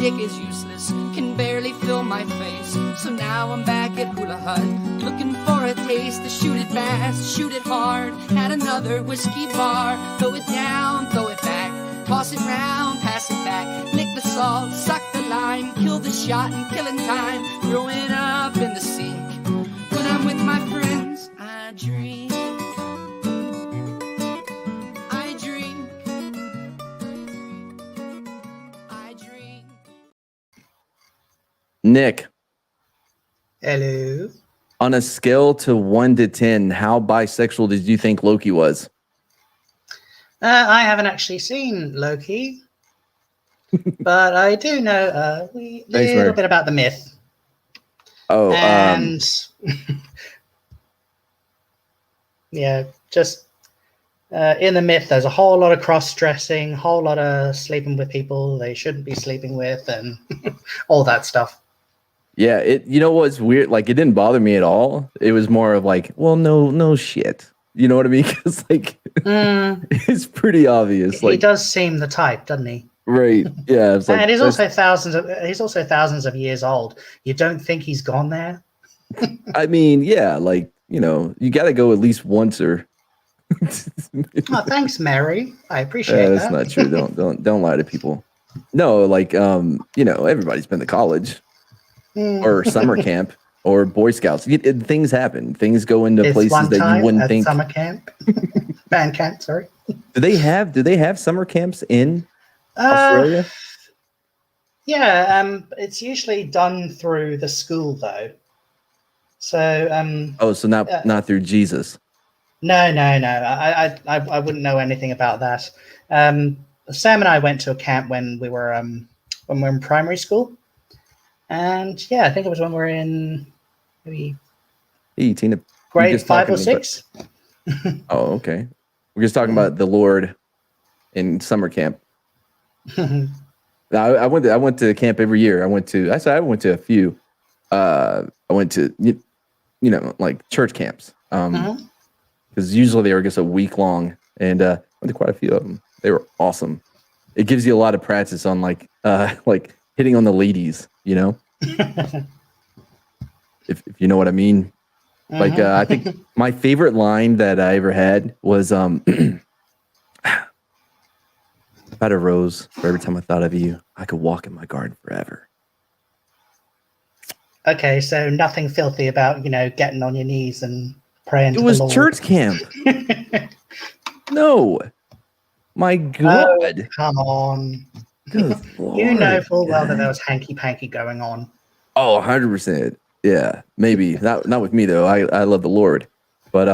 dick is useless, can barely fill my face. So now I'm back at Hula Hut, looking for a taste to shoot it fast, shoot it hard. At another whiskey bar, throw it down, throw it back, toss it round, pass it back, lick the salt, suck the lime, kill the shot and killing time, throw it up in the sink. When I'm with my friends, I drink. I drink. I drink. Nick, Hello. on a scale to 1 to 10, how bisexual did you think Loki was? I haven't actually seen Loki, but I do know a little bit about the myth. Oh, and yeah, just in the myth, there's a whole lot of cross-dressing, whole lot of sleeping with people they shouldn't be sleeping with, and all that stuff. yeah, you know what's weird? Like, it didn't bother me at all. It was more of like, well, no shit. You know what I mean? Because like, it's pretty obvious. He does seem the type, doesn't he? Right. Yeah. It's like, and he's also thousands of years old. You don't think he's gone there? I mean, yeah, like, you know, you got to go at least once or. Oh, thanks, Mary. I appreciate That's that. not true. Don't lie to people. No, like, you know, everybody's been to college or summer camp or Boy Scouts. Things happen. Things go into places that you wouldn't think. Summer camp, band camp. Sorry. Do they have summer camps in Australia? Yeah, it's usually done through the school though. So so not through Jesus. No. I wouldn't know anything about that. Sam and I went to a camp when we were in primary school, and yeah, I think it was when we were in maybe Tina, grade 5 or 6. Oh, okay. We're just talking about the Lord in summer camp. I went to camp every year. I went to a few. I went to you know, like church camps. Because usually they were just a week long, and went to quite a few of them. They were awesome. It gives you a lot of practice on like hitting on the ladies, you know, if you know what I mean. Like I think my favorite line that I ever had was if I had a rose for every time I thought of you, I could walk in my garden forever. Okay, so nothing filthy about, you know, getting on your knees and praying to the Lord. It was church camp. No. My God. Oh, come on. Good Lord. You know full well that there was hanky-panky going on. Oh, 100%. Yeah, maybe. Not with me, though. I love the Lord. But,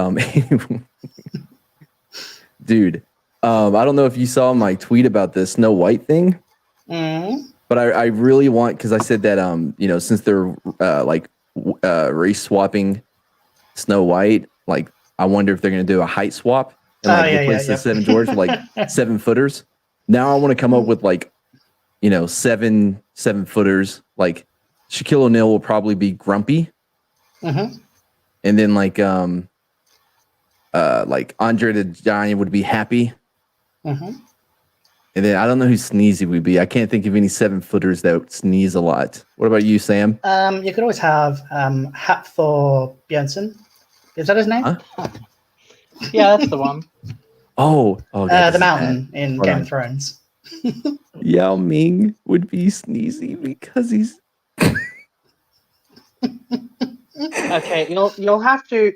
dude, I don't know if you saw my tweet about the Snow White thing. But I really want, because I said that, you know, since they're race swapping Snow White, like, I wonder if they're going to do a height swap and replace the 7 George with like 7-footers. Now I want to come up with like, you know, 7-footers. Like Shaquille O'Neal will probably be grumpy. And then like Andre the Giant would be happy. And then I don't know who Sneezy would be. I can't think of any 7-footers that sneeze a lot. What about you, Sam? You could always have Hat for Bjornsson. Is that his name? Huh? Yeah, that's the one. Oh, God, the mountain in Game of Thrones. Yao Ming would be Sneezy because he's. Okay, you'll have to,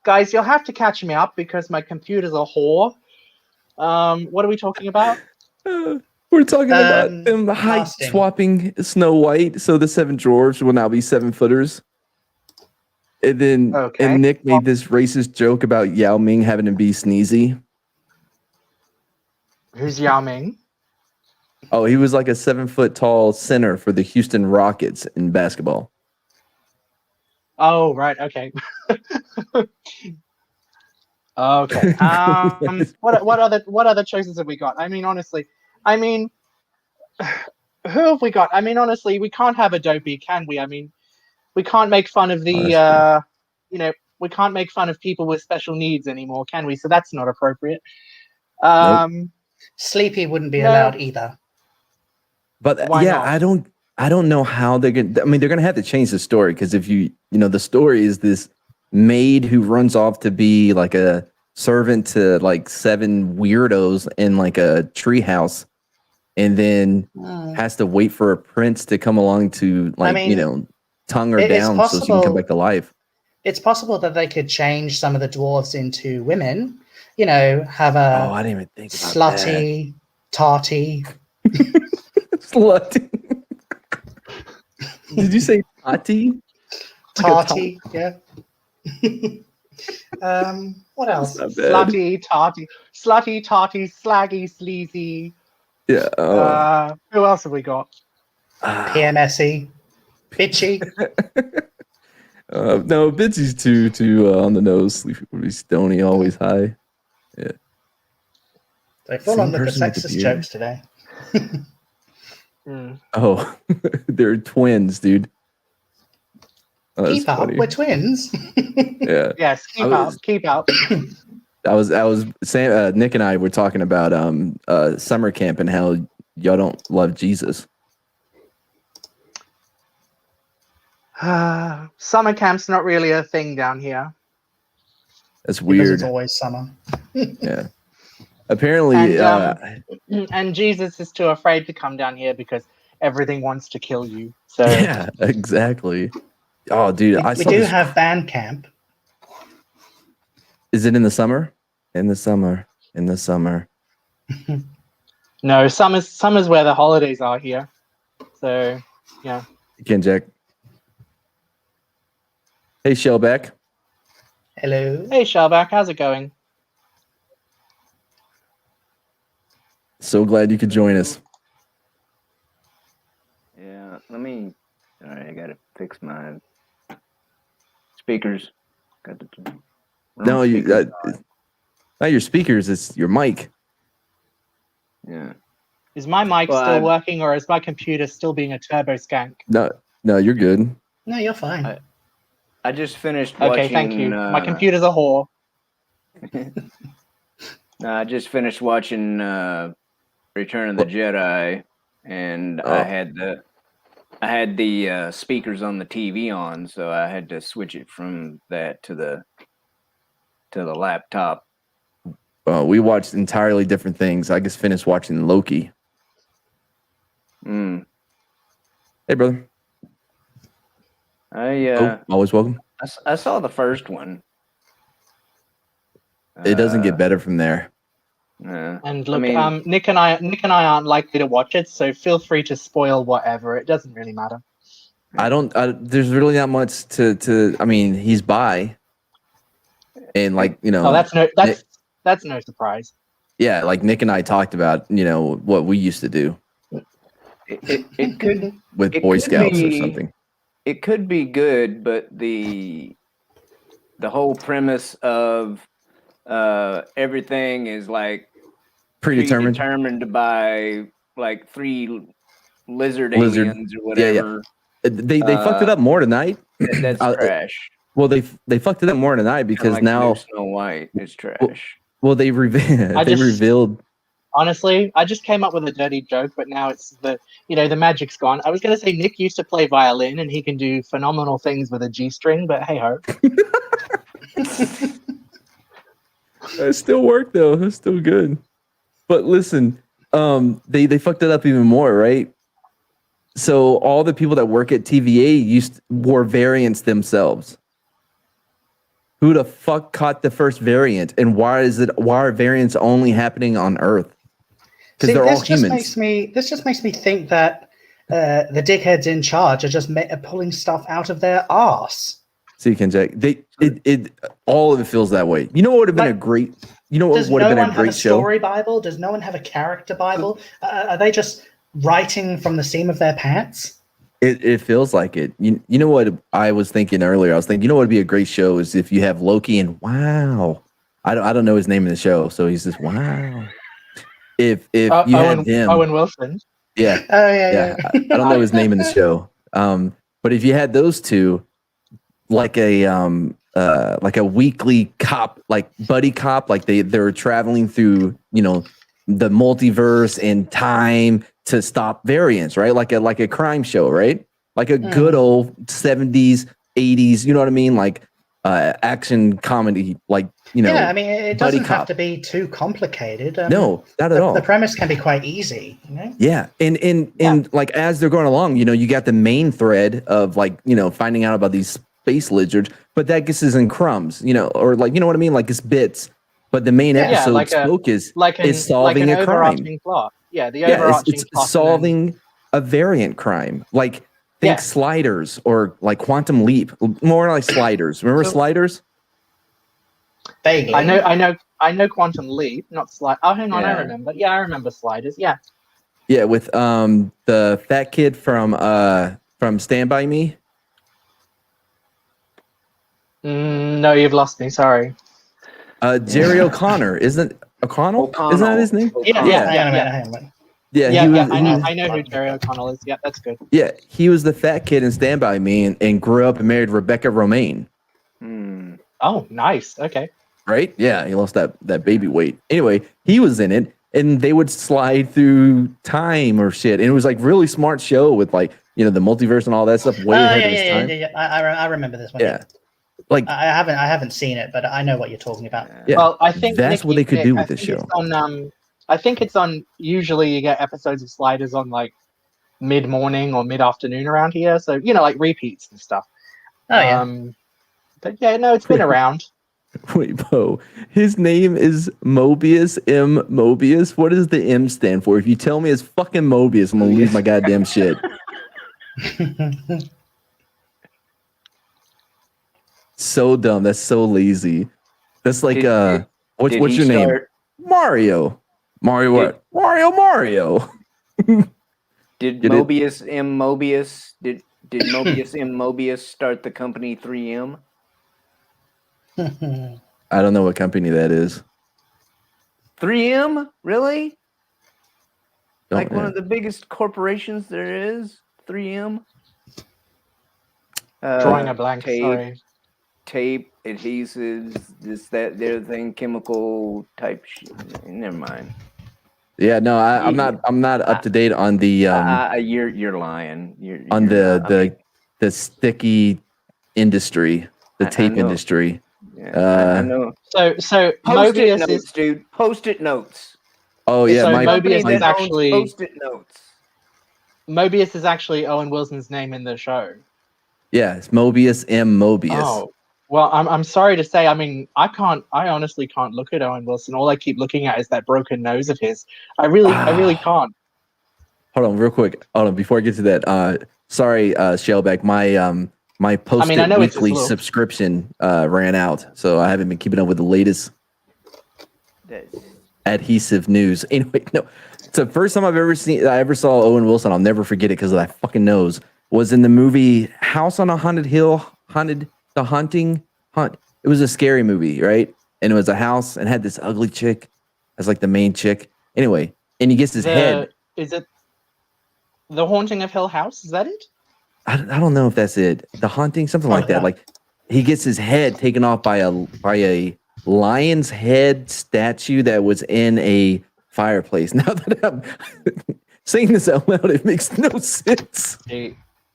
guys. You'll have to catch me up because my computer's a whore. What are we talking about? We're talking about them height swapping Snow White, so the 7 dwarves will now be 7-footers. And then and Nick made this racist joke about Yao Ming having to be Sneezy. Who's Yao Ming? Oh, he was like a 7-foot tall center for the Houston Rockets in basketball. Oh, right. Okay. Okay. What other choices have we got? I mean, honestly, who have we got? I mean, honestly, we can't have a dopey, can we? I mean, we can't make fun of the, we can't make fun of people with special needs anymore, can we? So that's not appropriate. Sleepy wouldn't be allowed either. But Why yeah, not? I don't know how they're gonna. I mean, they're gonna have to change the story because if you know, the story is this maid who runs off to be like a servant to like 7 weirdos in like a treehouse, and then has to wait for a prince to come along to I like mean, tongue her it's down so she can come possible. back to life. It's possible that they could change some of the dwarves into women. Have Oh, a I didn't even think about that. slutty, tarty. Slutty. Did you say tati? Tarty, yeah. What else? Not bad. Slutty, tarty, slaggy, sleazy. Yeah. Who else have we got? PMSy, bitchy. No, Bitsy's too on the nose. Sleepy would be stony, always high. Yeah. They fall Same on the person with the sexist beard. jokes today. Oh, they're twins, dude. Oh, that's Keep up, funny. we're twins. Yeah. Yes, keep up. I was saying Nick and I were talking about summer camp and how y'all don't love Jesus. Summer camp's not really a thing down here. That's Because weird. it's always summer. Yeah. Apparently, And Jesus is too afraid to come down here because everything wants to kill you. So yeah, exactly. Oh, dude, I We saw do this. have band camp. Is it in the summer? In the summer. In the summer. no, summer's where the holidays are here. So yeah. Ken Jack. Hey, Shellback. Hello. Hey Shellback, how's it going? So glad you could join us. Yeah, all right, I gotta fix my speakers. Got the No, speakers on. not your speakers. It's your mic. Yeah. Is my mic Well, still working, or is my computer still being a turbo skank? No, you're good. No, you're fine. I just finished watching. Okay, thank you. My computer's a whore. No, I just finished watching Return of the Jedi, and I had the speakers on the TV on, so I had to switch it from that to the laptop. We watched entirely different things. I just finished watching Loki. Hey, brother. Always welcome. I saw the first one. It doesn't get better from there. And look, Nick and I aren't likely to watch it, so feel free to spoil whatever. It doesn't really matter. There's really not much to. I mean, he's bi, and like Oh, that's no surprise. Yeah, like Nick and I talked about, what we used to do It could with it Boy could Scouts or be- something. It could be good, but the whole premise of everything is like predetermined by like 3 lizard aliens or whatever. Yeah. They fucked it up more tonight. That's trash. Well, they fucked it up more tonight because like now Snow White is trash. Well, they revealed. Honestly, I just came up with a dirty joke, but now it's the magic's gone. I was going to say Nick used to play violin and he can do phenomenal things with a G string, but hey ho. It still worked though. It's still good. But listen, they fucked it up even more, right? So all the people that work at TVA wore variants themselves. Who the fuck caught the first variant, and why are variants only happening on Earth? Because they're all humans. This just makes me think that the dickheads in charge are just pulling stuff out of their arse. See, Kenjack, all of it feels that way. You know what would have been a great? You know what would have been a great show? Does no one have a story Bible? Does no one have a character Bible? Are they just writing from the seam of their pants? It feels like it. You know what I was thinking earlier? I was thinking, what would be a great show is if you have Loki and wow. I don't know his name in the show, so he's just wow. If you had him, Owen Wilson. Yeah. Oh yeah. I don't know his name in the show. But if you had those two, like a weekly cop, like buddy cop, like they're traveling through, the multiverse and time to stop variants, right? Like a crime show, right? Like a good old 70s, 80s, you know what I mean? Like action comedy, like, Yeah, I mean, it buddy doesn't have cop. to be too complicated. No, not at all. The premise can be quite easy, you know? Yeah. And like as they're going along, you got the main thread of like, finding out about these space lizards, but that gets is in crumbs, or like, you know what I mean? Like it's bits. But the main episode's focus is solving an a crime. overarching plot. Yeah, the overarching it's plot. solving a variant crime. Like think Sliders or like Quantum Leap. More like Sliders. Remember Sliders? Vaguely. I know Quantum Leap, not Slide. Oh, hang on, I remember. Yeah, I remember Sliders. Yeah. Yeah, with the fat kid from Stand By Me. No, you've lost me. Sorry. Jerry O'Connor, isn't O'Connell? Isn't that his name? Yeah. Hang on a minute. I know who Jerry O'Connell is. Yeah, that's good. Yeah, he was the fat kid in Stand By Me and grew up and married Rebecca Romaine. Oh, nice. Okay. Right? Yeah, he lost that baby weight. Anyway, he was in it, and they would slide through time or shit. And it was like really smart show with like, the multiverse and all that stuff way ahead of his time. Yeah. I remember this one. Yeah. Like I haven't seen it, but I know what you're talking about. Yeah. Well, I think that's what they could do with this show. I think it's on. Usually, you get episodes of Sliders on like mid-morning or mid-afternoon around here. So like repeats and stuff. Oh yeah. But yeah, no, it's been around. Wait, Bo. His name is Mobius M. Mobius. What does the M stand for? If you tell me it's fucking Mobius, I'm gonna lose my goddamn shit. So dumb. That's so lazy. That's like what's your name? Mario. Mario what? Mario. Did Mobius M. Mobius did Mobius M. Mobius start the company 3M? I don't know what company that is. 3M? Really? One of the biggest corporations there is? 3M? Drawing a blank, sorry. Tape, adhesives, this, that, the other thing, chemical type shit. Never mind. Yeah, no, I'm not up to date on the you're lying. You're on the sticky industry, the tape industry. Yeah, I know. So Post-it Mobius notes, dude. Post-it notes. Oh yeah, so my Mobius is actually Post-it notes. Mobius is actually Owen Wilson's name in the show. Yeah, it's Mobius M. Mobius. Oh. Well, I'm sorry to say. I mean, I honestly can't look at Owen Wilson. All I keep looking at is that broken nose of his. I really can't. Hold on, real quick. Hold on, before I get to that. Sorry, Shellback. My Post-it weekly subscription ran out, so I haven't been keeping up with the latest adhesive news. Anyway, no. It's the first time I ever saw Owen Wilson. I'll never forget it because of that fucking nose. Was in the movie House on a Haunted Hill, The Haunting Hunt. It was a scary movie, right? And it was a house and had this ugly chick as like the main chick. Anyway, and he gets his head. Is it The Haunting of Hill House? Is that it? I don't know if that's it. The Haunting, something like that. Like he gets his head taken off by a lion's head statue that was in a fireplace. Now that I'm saying this out loud, it makes no sense.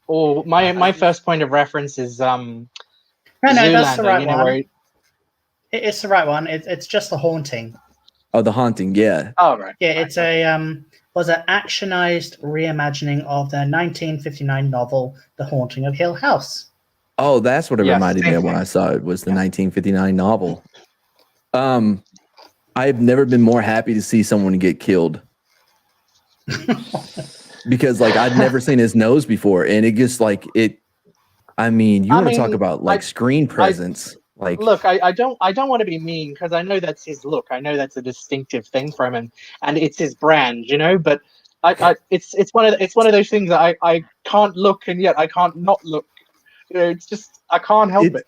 Oh, my first point of reference is No, that's the right one. It's the right one. It's just The Haunting. Oh, The Haunting, yeah. Oh, right. Yeah, it's was an actionized reimagining of the 1959 novel The Haunting of Hill House. Oh, that's what it reminded me of when I saw it, was the 1959 novel. I've never been more happy to see someone get killed. Because like I'd never seen his nose before, and it just like it. I mean, you want to talk about like screen presence? Look, I don't want to be mean because I know that's his look. I know that's a distinctive thing from him, and it's his brand, But it's one of those things that I can't look, and yet I can't not look. It's just I can't help it.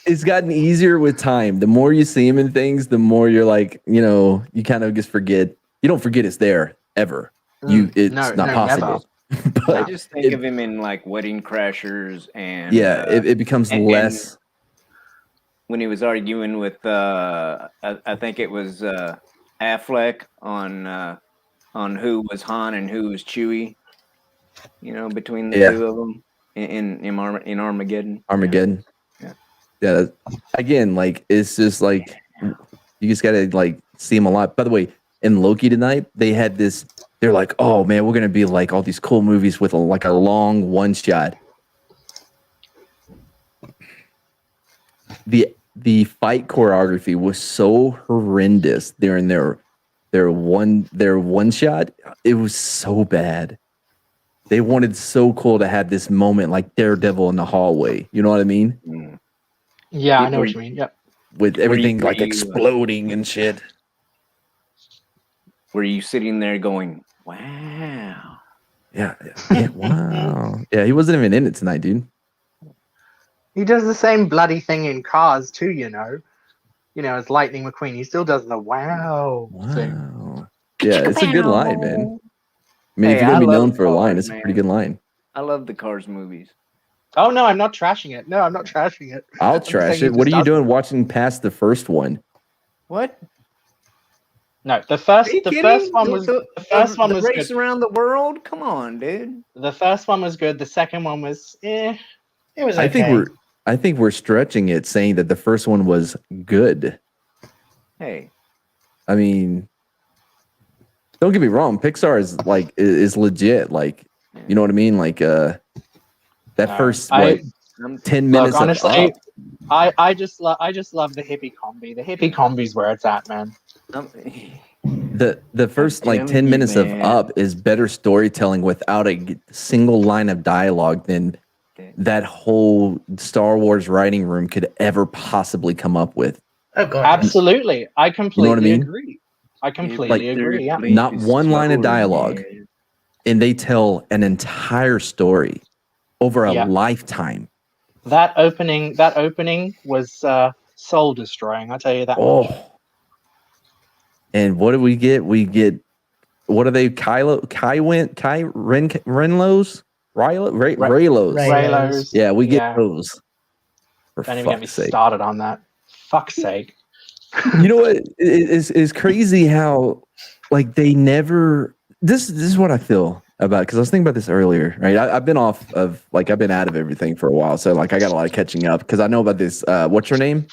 It's gotten easier with time. The more you see him in things, the more you're like, you kind of just forget. You don't forget it's there ever. It's not possible. But I just think of him in like Wedding Crashers and it becomes less. When he was arguing with I think it was Affleck on on who was Han and who was Chewie. Between the two of them in Armageddon. Armageddon. Yeah. Again, like it's just like you just gotta like see them a lot. By the way, in Loki tonight, they had this. They're like, oh man, we're gonna be like all these cool movies with like a long one shot. The fight choreography was so horrendous during their one shot. It was so bad. They wanted so cool to have this moment like Daredevil in the hallway. You know what I mean? Yeah, I know what you mean. Yep. With everything like exploding and shit. Were you sitting there going, wow? Yeah, wow. Yeah, he wasn't even in it tonight, dude. He does the same bloody thing in Cars too, as Lightning McQueen. He still does the wow thing. Yeah, it's a good line, man. I mean, if you're gonna be known for a line, it's a pretty good line. I love the Cars movies. Oh no, I'm not trashing it. No, I'm not trashing it. I'll trash it. What are you doing watching past the first one? What? No, the first one was race good. Around the world. Come on, dude. The first one was good. The second one was It was okay. I think we're stretching it, saying that the first one was good. Hey, I mean, don't get me wrong. Pixar is legit. Like, you know what I mean? Like, that first 10 minutes. Look, honestly, I just love the hippie combi. The hippie combi's where it's at, man. The first 10 minutes of Up is better storytelling without a single line of dialogue than that whole Star Wars writing room could ever possibly come up with. Oh god, absolutely! I completely agree. I completely agree. Yeah. Not one line of dialogue, and they tell an entire story over a lifetime. That opening was soul destroying. I'll tell you that. Oh. Much. And what do we get? We get, what are they? Raylos? Yeah, we get those. Don't even get me started on that. Fuck's sake. You know what? It's crazy how, like, they never. This is what I feel about, because I was thinking about this earlier, right? I've been out of everything for a while, so like I got a lot of catching up because I know about this. What's her name?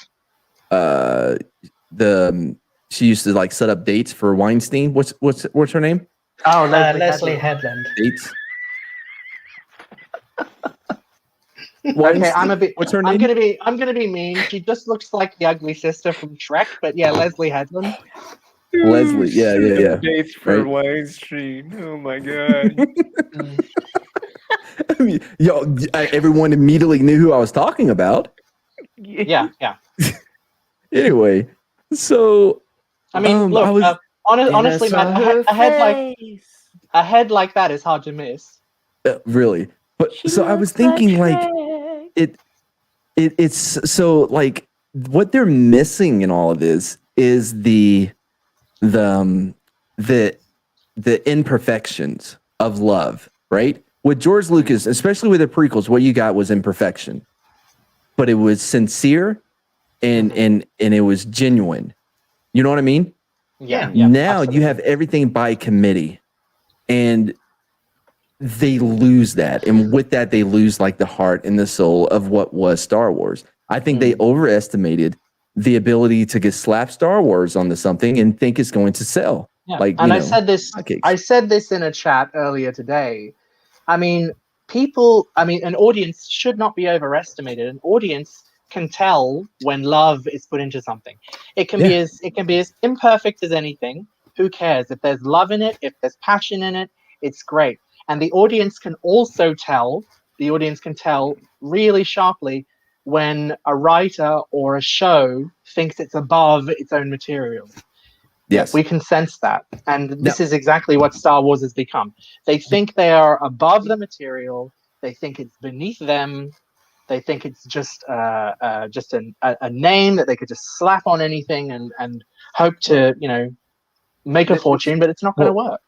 She used to like set up dates for Weinstein. What's her name? Oh, Leslie Headland. Dates. Okay, what's her name? I'm gonna be mean. She just looks like the ugly sister from Shrek, but yeah, Leslie Headland. Leslie, yeah. Dates for Weinstein. Oh my god. I mean, everyone immediately knew who I was talking about. Yeah. Anyway, so I mean, look, honestly, man, a head like that is hard to miss. Really, but so I was thinking, like, it's so like what they're missing in all of this is the imperfections of love, right? With George Lucas, especially with the prequels, what you got was imperfection, but it was sincere and it was genuine. You know what I mean? Yeah. Now absolutely. you have everything by committee, and they lose that, and with that they lose like the heart and the soul of what was Star Wars. I think they overestimated the ability to slap Star Wars onto something and think it's going to sell. Yeah. And I said this in a chat earlier today. I mean, an audience should not be overestimated. An audience can tell when love is put into something. It can be as imperfect as anything. Who cares? If there's love in it, if there's passion in it, it's great. And the audience can also tell really sharply when a writer or a show thinks it's above its own material. Yes. We can sense that. And this is exactly what Star Wars has become. They think they are above the material. They think it's beneath them. They think it's just a name that they could just slap on anything and hope to, make a fortune, but it's not going to work.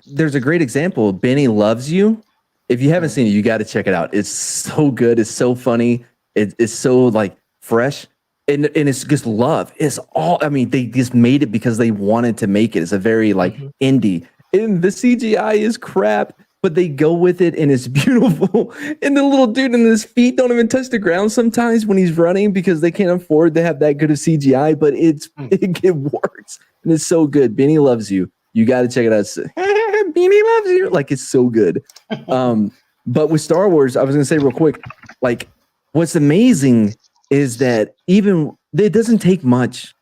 There's a great example. Benny Loves You. If you haven't seen it, you got to check it out. It's so good. It's so funny. It's so like fresh. and it's just love. It's all. I mean, they just made it because they wanted to make it. It's a very like indie, and the CGI is crap, but they go with it, and it's beautiful. And the little dude and his feet don't even touch the ground sometimes when he's running because they can't afford to have that good of CGI. But it works, and it's so good. Benny loves you. You got to check it out. Benny loves you. Like it's so good. But with Star Wars, I was gonna say real quick, like what's amazing is that even it doesn't take much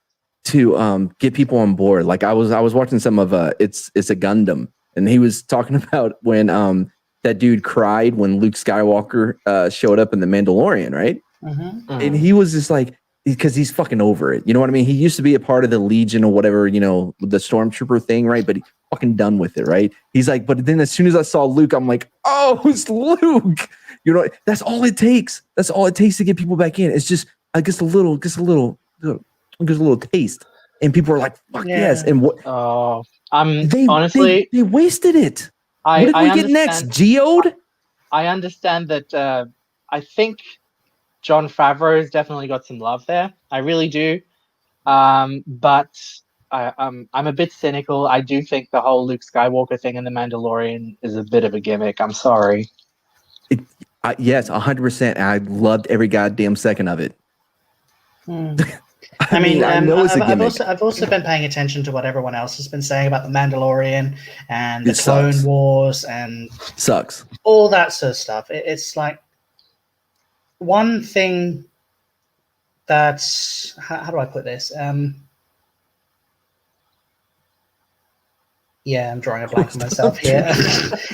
to get people on board. Like I was watching some of it's a Gundam, and he was talking about when that dude cried when Luke Skywalker showed up in The Mandalorian, right? And he was just like, because he's fucking over it. You know what I mean? He used to be a part of the Legion or whatever, you know, the Stormtrooper thing, right? But he fucking done with it, right? He's like, but then as soon as I saw Luke, I'm like, oh, it's Luke. You know, that's all it takes. That's all it takes to get people back in. It's just, I guess a little taste, and people are like, "Fuck yes!" And what? Honestly, they wasted it. What did we get next? Geode? I understand that. I think Jon Favreau has definitely got some love there. I really do. But I'm a bit cynical. I do think the whole Luke Skywalker thing in The Mandalorian is a bit of a gimmick. I'm sorry. Yes, 100%. I loved every goddamn second of it. I mean, I know it's a gimmick. I've also been paying attention to what everyone else has been saying about The Mandalorian and the Clone Wars and sucks. All that sort of stuff. It's like one thing that's how do I put this? Yeah, I'm drawing a blank on myself here.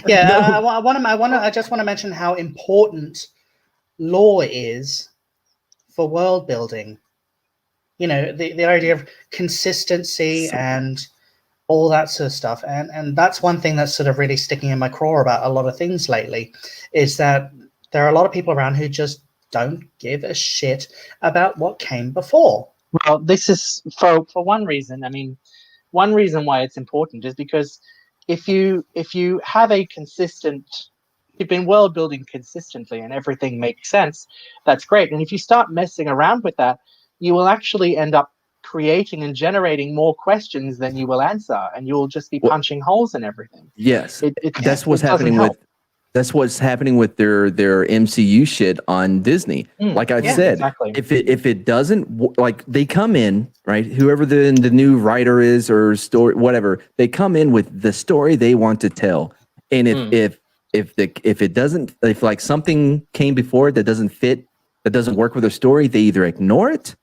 Yeah, no. I just want to mention how important lore is for world building. You know, the idea of consistency and all that sort of stuff. And that's one thing that's sort of really sticking in my craw about a lot of things lately, is that there are a lot of people around who just don't give a shit about what came before. Well, this is for one reason. I mean, one reason why it's important is because if you have a consistent, you've been world building consistently and everything makes sense, that's great. And if you start messing around with that, you will actually end up creating and generating more questions than you will answer, and you will just be punching holes in everything. Yes, that's what's happening with. That's what's happening with their MCU shit on Disney. Like I said, exactly. if it doesn't, like, they come in, right, whoever the new writer is or story, whatever, they come in with the story they want to tell. And if it doesn't, if like something came before it that doesn't fit, that doesn't work with their story, they either ignore it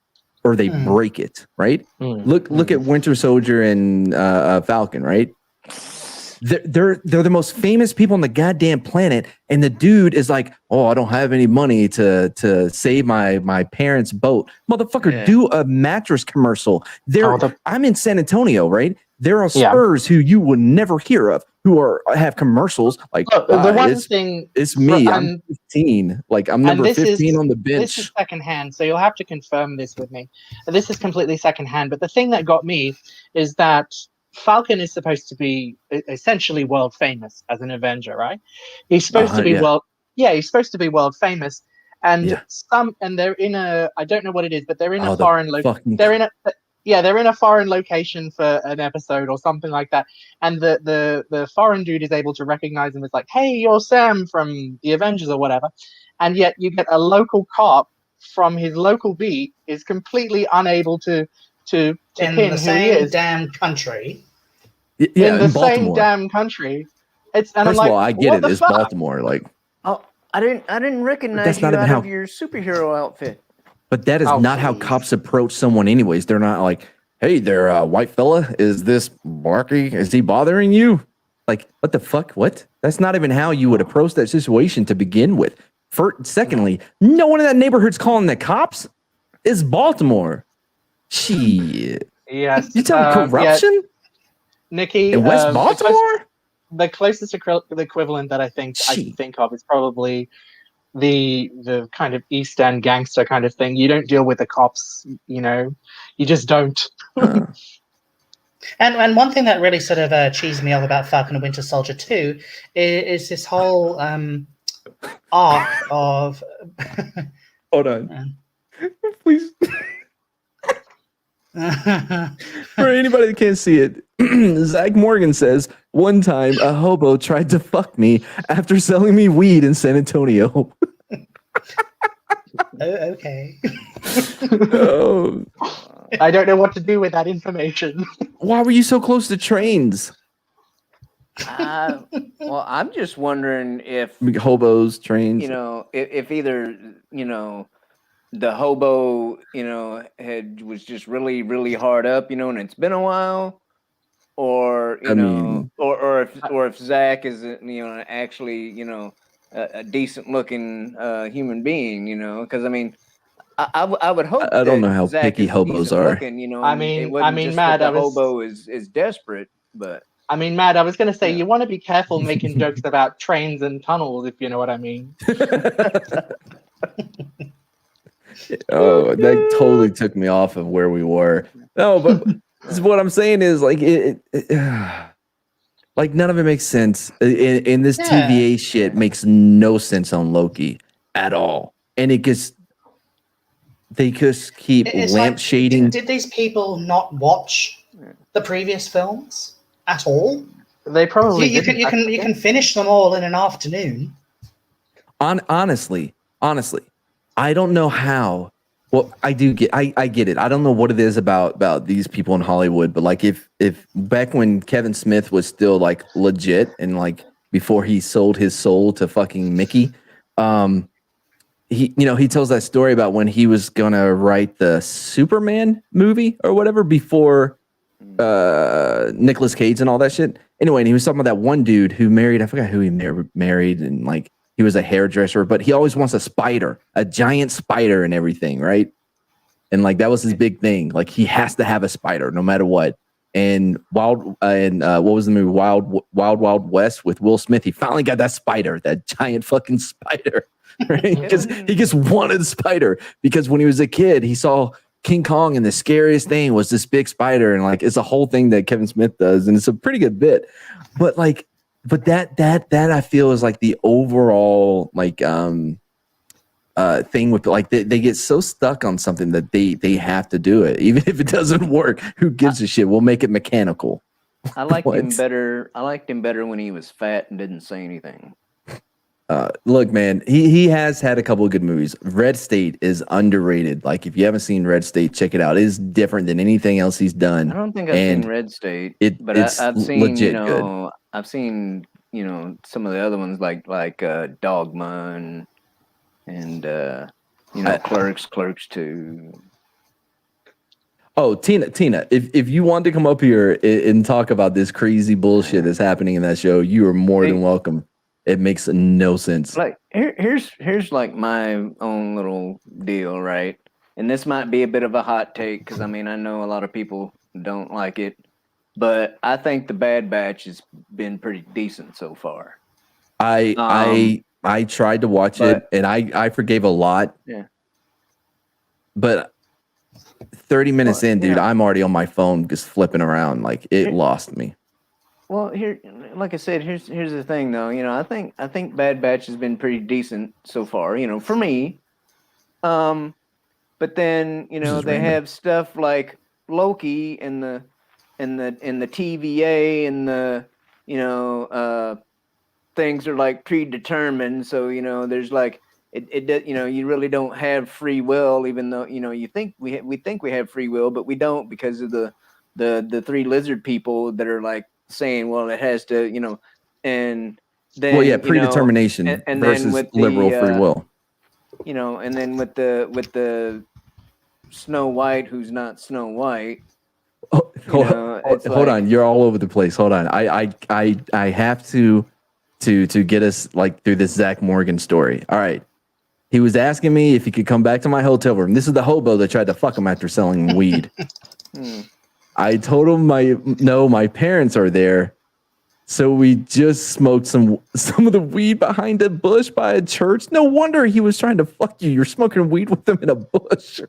or they break it, right? Look at Winter Soldier and Falcon, right? They're the most famous people on the goddamn planet, and the dude is like, "Oh, I don't have any money to save my parents' boat." Motherfucker, do a mattress commercial. I'm in San Antonio, right? There are Spurs who you would never hear of who have commercials like. The one thing it's me. I'm 15. Like I'm number 15 on the bench. This is secondhand, so you'll have to confirm this with me. This is completely secondhand, but the thing that got me is that Falcon is supposed to be essentially world famous as an Avenger, right? He's supposed to be he's supposed to be world famous, and they're in a, I don't know what it is, but they're in a foreign location. They're in a foreign location for an episode or something like that, and the foreign dude is able to recognize him as like, "Hey, you're Sam from the Avengers" or whatever, and yet you get a local cop from his local beat is completely unable to pin who he is. Damn country. Yeah, in the same damn country. It's and First I'm like, of all, I get it. It's Baltimore, like. Oh, I didn't recognize you out of your superhero outfit. But that is not how cops approach someone, anyways. They're not like, "Hey there, white fella, is this Marky? Is he bothering you?" Like, what the fuck? What? That's not even how you would approach that situation to begin with. Secondly, no one in that neighborhood's calling the cops. It's Baltimore. Shit. Yes. You telling corruption? Yeah. Nikki, in West Baltimore? The closest equivalent that I can think of is probably the kind of East End gangster kind of thing. You don't deal with the cops, you know, you just don't. And one thing that really sort of cheesed me off about Falcon and Winter Soldier 2 is this whole arc of. Hold on, please. For anybody that can't see it, Zach Morgan says, one time a hobo tried to fuck me after selling me weed in San Antonio. Okay. Oh. I don't know what to do with that information. Why were you so close to trains? Well, I'm just wondering if Hobos, trains. If either the hobo was just really really hard up, and it's been a while, or or if Zach is actually a decent looking human being, because I mean. I would hope I don't that know how Zach picky is hobos decent are. looking, I and mean- it wasn't I mean, just Matt, that the I was- hobo is desperate, but I mean, Matt, I was going to say, Yeah. you want to be careful making jokes about trains and tunnels, if you know what I mean. Oh, that totally took me off of where we were. No, but what I'm saying is like like none of it makes sense. In this Yeah. TVA shit makes no sense on Loki at all, and they just keep It's like, lampshading. did these people not watch the previous films at all? They probably You didn't. you can finish them all in an afternoon. Honestly, I don't know how. Well, I get it. I don't know what it is about these people in Hollywood, but like if back when Kevin Smith was still like legit and like before he sold his soul to fucking Mickey, he tells that story about when he was gonna write the Superman movie or whatever before Nicolas Cage and all that shit. Anyway, and he was talking about that one dude who married, I forgot who he married, and like he was a hairdresser, but he always wants a giant spider and everything, right? And like that was his big thing. Like he has to have a spider no matter what. And what was the movie Wild West with Will Smith? He finally got that spider, that giant fucking spider, right? Because he just wanted a spider. Because when he was a kid, he saw King Kong, and the scariest thing was this big spider, and like it's a whole thing that Kevin Smith does, and it's a pretty good bit. But that I feel is like the overall like thing with like they get so stuck on something that they have to do it, even if it doesn't work. Who gives a shit? We'll make it mechanical. I liked him better. I liked him better when he was fat and didn't say anything. Look, man, he has had a couple of good movies. Red State is underrated. Like, if you haven't seen Red State, check it out. It is different than anything else he's done. I don't think I've seen Red State, but it's I've seen legit good. I've seen some of the other ones like Dogma and Clerks 2. Oh, Tina, if you want to come up here and talk about this crazy bullshit that's happening in that show, you are more than welcome. It makes no sense. Like here's like my own little deal, right? And this might be a bit of a hot take because I mean I know a lot of people don't like it, but I think the Bad Batch has been pretty decent so far. I tried to watch it and I forgave a lot. Yeah. But 30 minutes in, dude, I'm already on my phone just flipping around. Like it lost me. Well, here, like I said, here's the thing, though. I think Bad Batch has been pretty decent so far. For me. But then they have stuff like Loki and the TVA and the things are like predetermined. So there's like it you really don't have free will, even though you think we think we have free will, but we don't because of the three lizard people that are like saying, well, it has to, and then predetermination and versus then with liberal free will. And then with the Snow White, who's not Snow White. Hold on, you're all over the place. Hold on, I have to get us like through this Zach Morgan story. All right, he was asking me if he could come back to my hotel room. This is the hobo that tried to fuck him after selling weed. I told him my parents are there, so we just smoked some of the weed behind a bush by a church. No wonder he was trying to fuck you. You're smoking weed with them in a bush.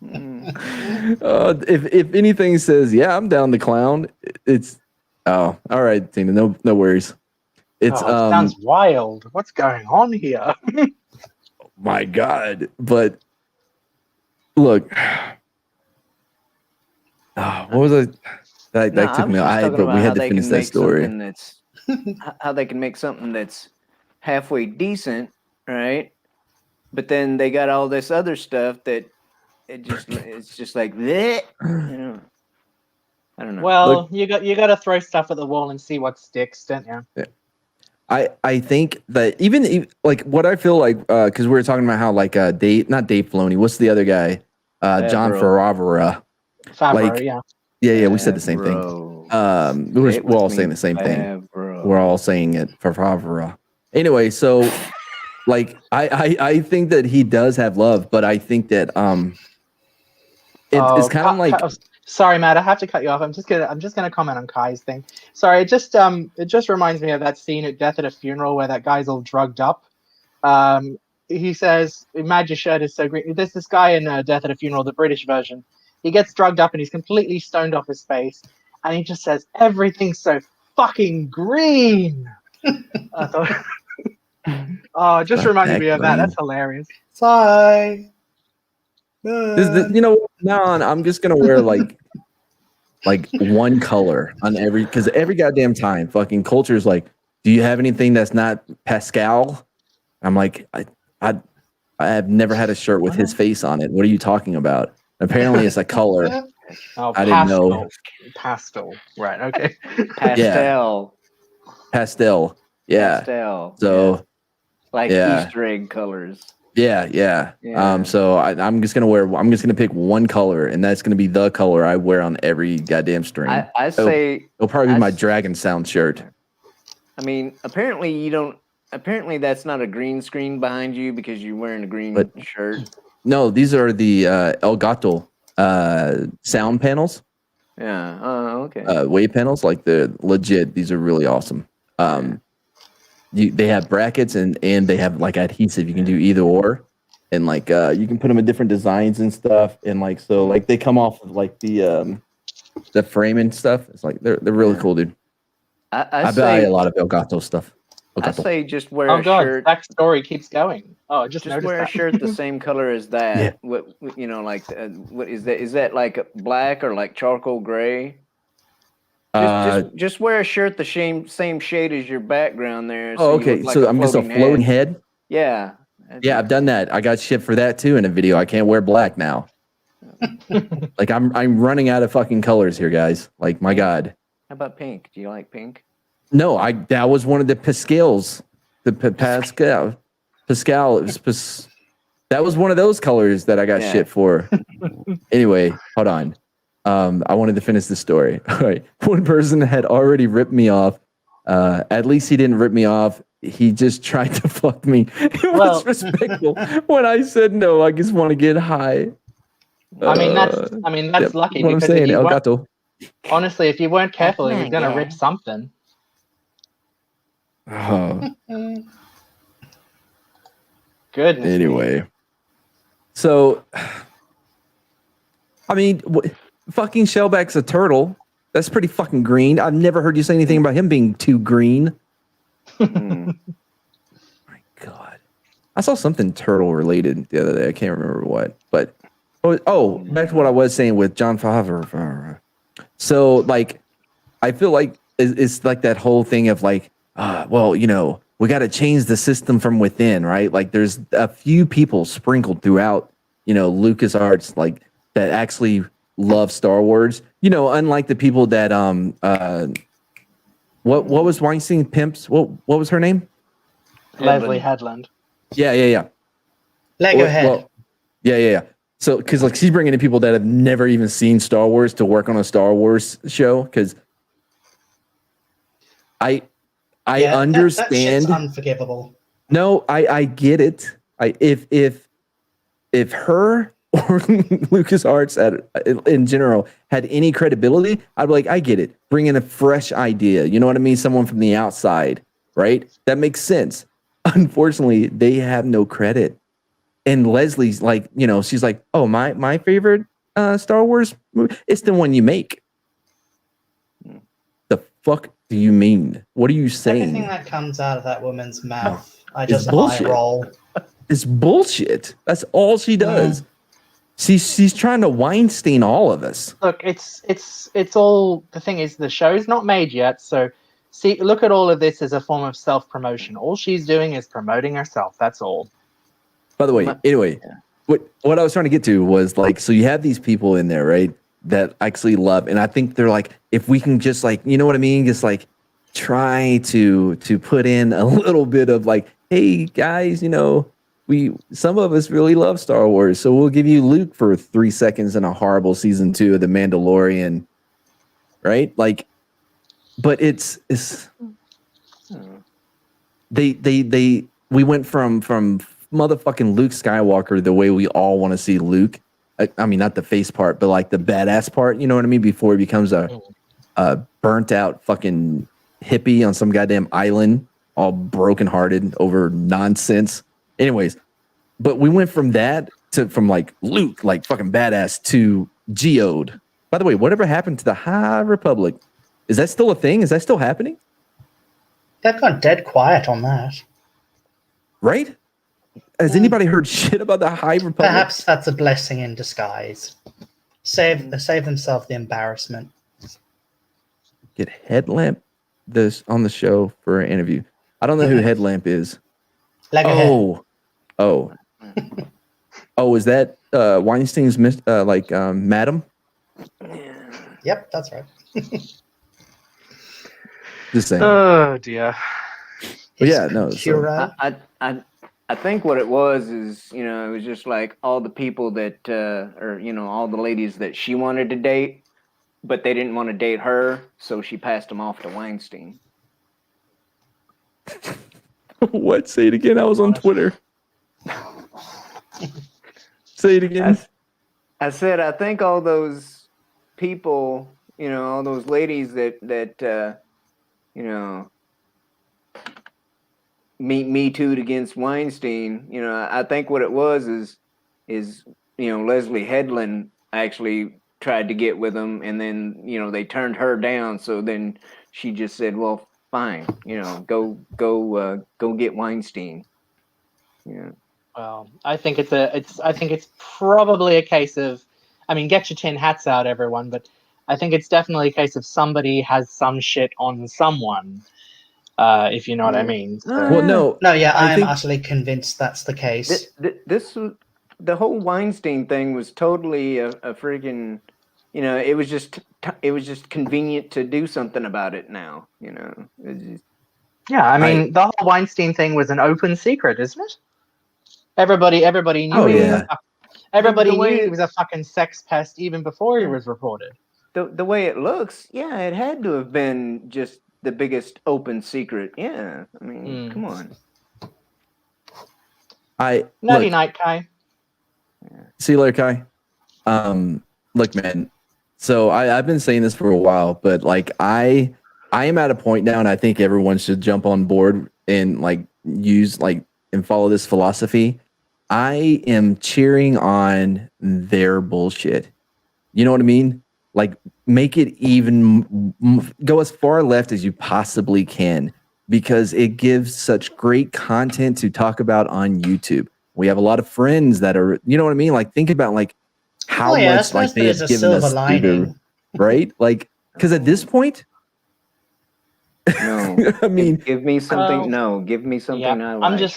If anything says, yeah, I'm down to clown. It's all right, Tina. No worries. It's it sounds wild. What's going on here? My God, but look. What was it? That took me. But we had to finish that story. How they can make something that's halfway decent, right? But then they got all this other stuff that it's just like bleh, you know. I don't know. Well, you got to throw stuff at the wall and see what sticks, don't you? Yeah. I think that even like what I feel like because we were talking about how like not Dave Filoni, what's the other guy? John Favreau. Favreau, yeah. Yeah, we said the same thing. We're all saying the same thing. We're all saying it for Favreau. Anyway, so like I think that he does have love, but I think that it's kind of like sorry, Matt, I have to cut you off. I'm just gonna comment on Kai's thing. Sorry, it just reminds me of that scene at Death at a Funeral where that guy's all drugged up. He says, "Imagine your shirt is so green." There's this guy in Death at a Funeral, the British version. He gets drugged up and he's completely stoned off his face, and he just says, "Everything's so fucking green." I thought, oh, it just reminded me of that. That's hilarious. Sigh. Now on, I'm just gonna wear like one color on because every goddamn time fucking culture is like, do you have anything that's not Pascal? I'm like, I have never had a shirt with his face on it. What are you talking about? Apparently it's a color. I didn't know. Pastel. Right, okay. Pastel. Pastel. Yeah. Pastel. So like Easter egg colors. Yeah. So I'm just gonna pick one color, and that's gonna be the color I wear on every goddamn stream. I say it'll probably be my Dragon Sound shirt. I mean, apparently that's not a green screen behind you because you're wearing a green shirt. No, these are the Elgato sound panels. Yeah. Okay. Wave panels, like the legit. These are really awesome. They have brackets and they have like adhesive. You can do either or, and like you can put them in different designs and stuff. And like so, like they come off of like the frame and stuff. It's like they're really cool, dude. I buy a lot of Elgato stuff. I say just wear a shirt. That story keeps going. Oh, just wear a shirt the same color as that. Yeah. What what is that? Is that like black or like charcoal gray? Just wear a shirt the same shade as your background there. So okay. So I'm just a floating head. Yeah. Yeah, I've done that. I got shit for that too in a video. I can't wear black now. Like I'm running out of fucking colors here, guys. Like my God. How about pink? Do you like pink? No, that was one of the Pascals. The Pascal. That was one of those colors that I got shit for. Anyway, hold on. I wanted to finish the story. All right. One person had already ripped me off. At least he didn't rip me off. He just tried to fuck me. It was respectful. When I said no, I just want to get high. That's lucky. What I'm saying, Elgato. Honestly, if you weren't careful, he was gonna rip something. Oh. Goodness. Anyway. So, I mean, fucking Shellback's a turtle. That's pretty fucking green. I've never heard you say anything about him being too green. My God. I saw something turtle related the other day. I can't remember what. But, back to what I was saying with John Favreau. So, like, I feel like it's like that whole thing of like, we got to change the system from within, right? Like there's a few people sprinkled throughout, LucasArts, like that actually love Star Wars, unlike the people that, what was Weinstein Pimp's, what was her name? Leslie Headland. Yeah. Lego head. Well, yeah. So, cause like she's bringing in people that have never even seen Star Wars to work on a Star Wars show. Cause I understand. That shit's unforgivable. No, I get it. If her or LucasArts in general had any credibility, I'd be like, I get it. Bring in a fresh idea. You know what I mean? Someone from the outside, right? That makes sense. Unfortunately, they have no credit. And Leslie's like, she's like, oh, my favorite Star Wars movie, it's the one you make. The fuck do you mean? What are you saying? Everything that comes out of that woman's mouth, I just eye roll. It's bullshit. That's all she does. She's trying to Weinstein all of us. Look, it's all, the thing is the show's not made yet, so see, look at all of this as a form of self-promotion. All she's doing is promoting herself. That's all. By the way, anyway, what I was trying to get to was like, so you have these people in there, right, that actually love, and I think they're like, if we can just like, you know what I mean, just like try to put in a little bit of like, hey guys, you know, some of us really love Star Wars, so we'll give you Luke for 3 seconds in a horrible season 2 of The Mandalorian, right? Like, but it's we went from motherfucking Luke Skywalker, the way we all want to see Luke. I mean, not the face part, but like the badass part. You know what I mean? Before he becomes a burnt out fucking hippie on some goddamn island, all brokenhearted over nonsense. Anyways, but we went from that from like Luke, like fucking badass, to Geode. By the way, whatever happened to the High Republic? Is that still a thing? Is that still happening? They've gone dead quiet on that. Right? Has anybody heard shit about the High Republic? Perhaps that's a blessing in disguise. Save themselves the embarrassment. Get Headlamp on the show for an interview. I don't know who Headlamp is. Oh, is that Weinstein's madam? Yep, that's right. Just saying. Oh dear. But yeah, no. I think what it was is, you know, it was just like all the people that, or, you know, all the ladies that she wanted to date, but they didn't want to date her, so she passed them off to Weinstein. What? Say it again. I was on Twitter. Say it again. I said, I think all those people, you know, all those ladies that you know, me too'd against Weinstein, you know, I think what it was is, you know, Leslie Headland actually tried to get with him, and then, you know, they turned her down. So then she just said, well, fine, you know, go get Weinstein. Yeah. Well, I think it's probably a case of, I mean, get your tin hats out, everyone, but I think it's definitely a case of somebody has some shit on someone, if you know what I mean. So. Well, no, yeah, I'm utterly convinced that's the case. The whole Weinstein thing was totally a freaking, you know, it was just convenient to do something about it now, you know. Yeah, I mean, the whole Weinstein thing was an open secret, isn't it? Everybody knew he was knew he was a fucking sex pest even before he was reported. The way it looks, yeah, it had to have been just the biggest open secret. Yeah, I mean, come on. Nighty night, Kai. See you later, Kai. Look, man. So I've been saying this for a while, but like I am at a point now, and I think everyone should jump on board and like use like and follow this philosophy. I am cheering on their bullshit. You know what I mean? Like, make it even go as far left as you possibly can, because it gives such great content to talk about on YouTube. We have a lot of friends that are, you know what I mean? Like, think about like how much like they have given us to do, right? Like, because at this point, no, I mean, give me something. Give me something. Yeah, I like.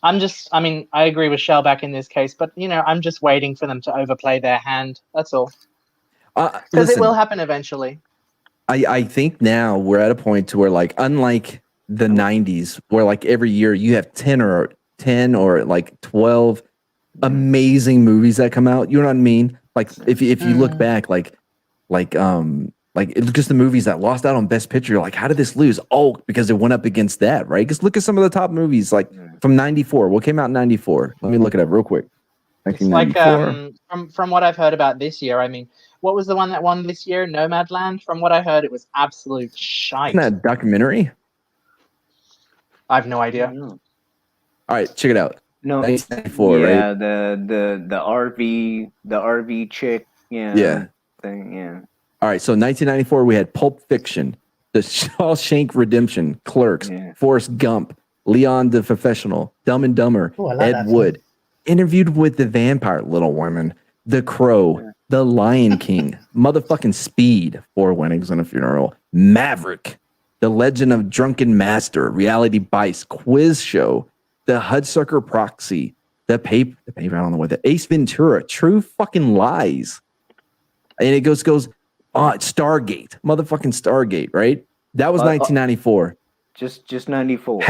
I mean, I agree with Shellback in this case, but you know, I'm just waiting for them to overplay their hand. That's all. Because it will happen eventually. I think now we're at a point to where, like, unlike the 90s, where like every year you have 10 or like 12 amazing movies that come out. You know what I mean? Like if you look back, like just the movies that lost out on Best Picture, you're like, how did this lose? Oh, because it went up against that, right? Because look at some of the top movies, like from '94. What came out in '94? Let me look it up real quick. It's like from what I've heard about this year, I mean, what was the one that won this year? Nomadland. From what I heard, it was absolute shite. Isn't that a documentary? I have no idea. All right, check it out. No, 1994, yeah, right? the RV chick, yeah, thing, yeah. All right, so 1994 we had Pulp Fiction, The Shawshank Redemption, Clerks, Forrest Gump, Leon the Professional, Dumb and Dumber, Ed Wood, Interviewed with the Vampire, Little Women, The Crow, The Lion King, motherfucking Speed, 4 weddings and a funeral, Maverick, The Legend of Drunken Master, Reality Bites, Quiz Show, The Hudsucker Proxy, The Paper, I don't know what the Ace Ventura, True Fucking Lies. And it goes Stargate, motherfucking Stargate, right? That was 1994. Just 94.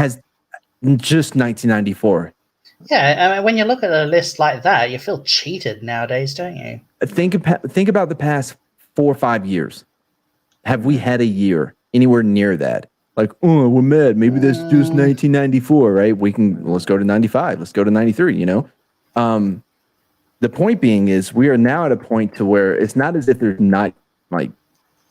Just 1994. Yeah, I mean, when you look at a list like that, you feel cheated nowadays, don't you? Think about the past 4 or 5 years. Have we had a year anywhere near that? Like, oh, we're mad. Maybe that's just 1994, right? Let's go to 95. Let's go to 93, you know? The point being is we are now at a point to where it's not as if there's not like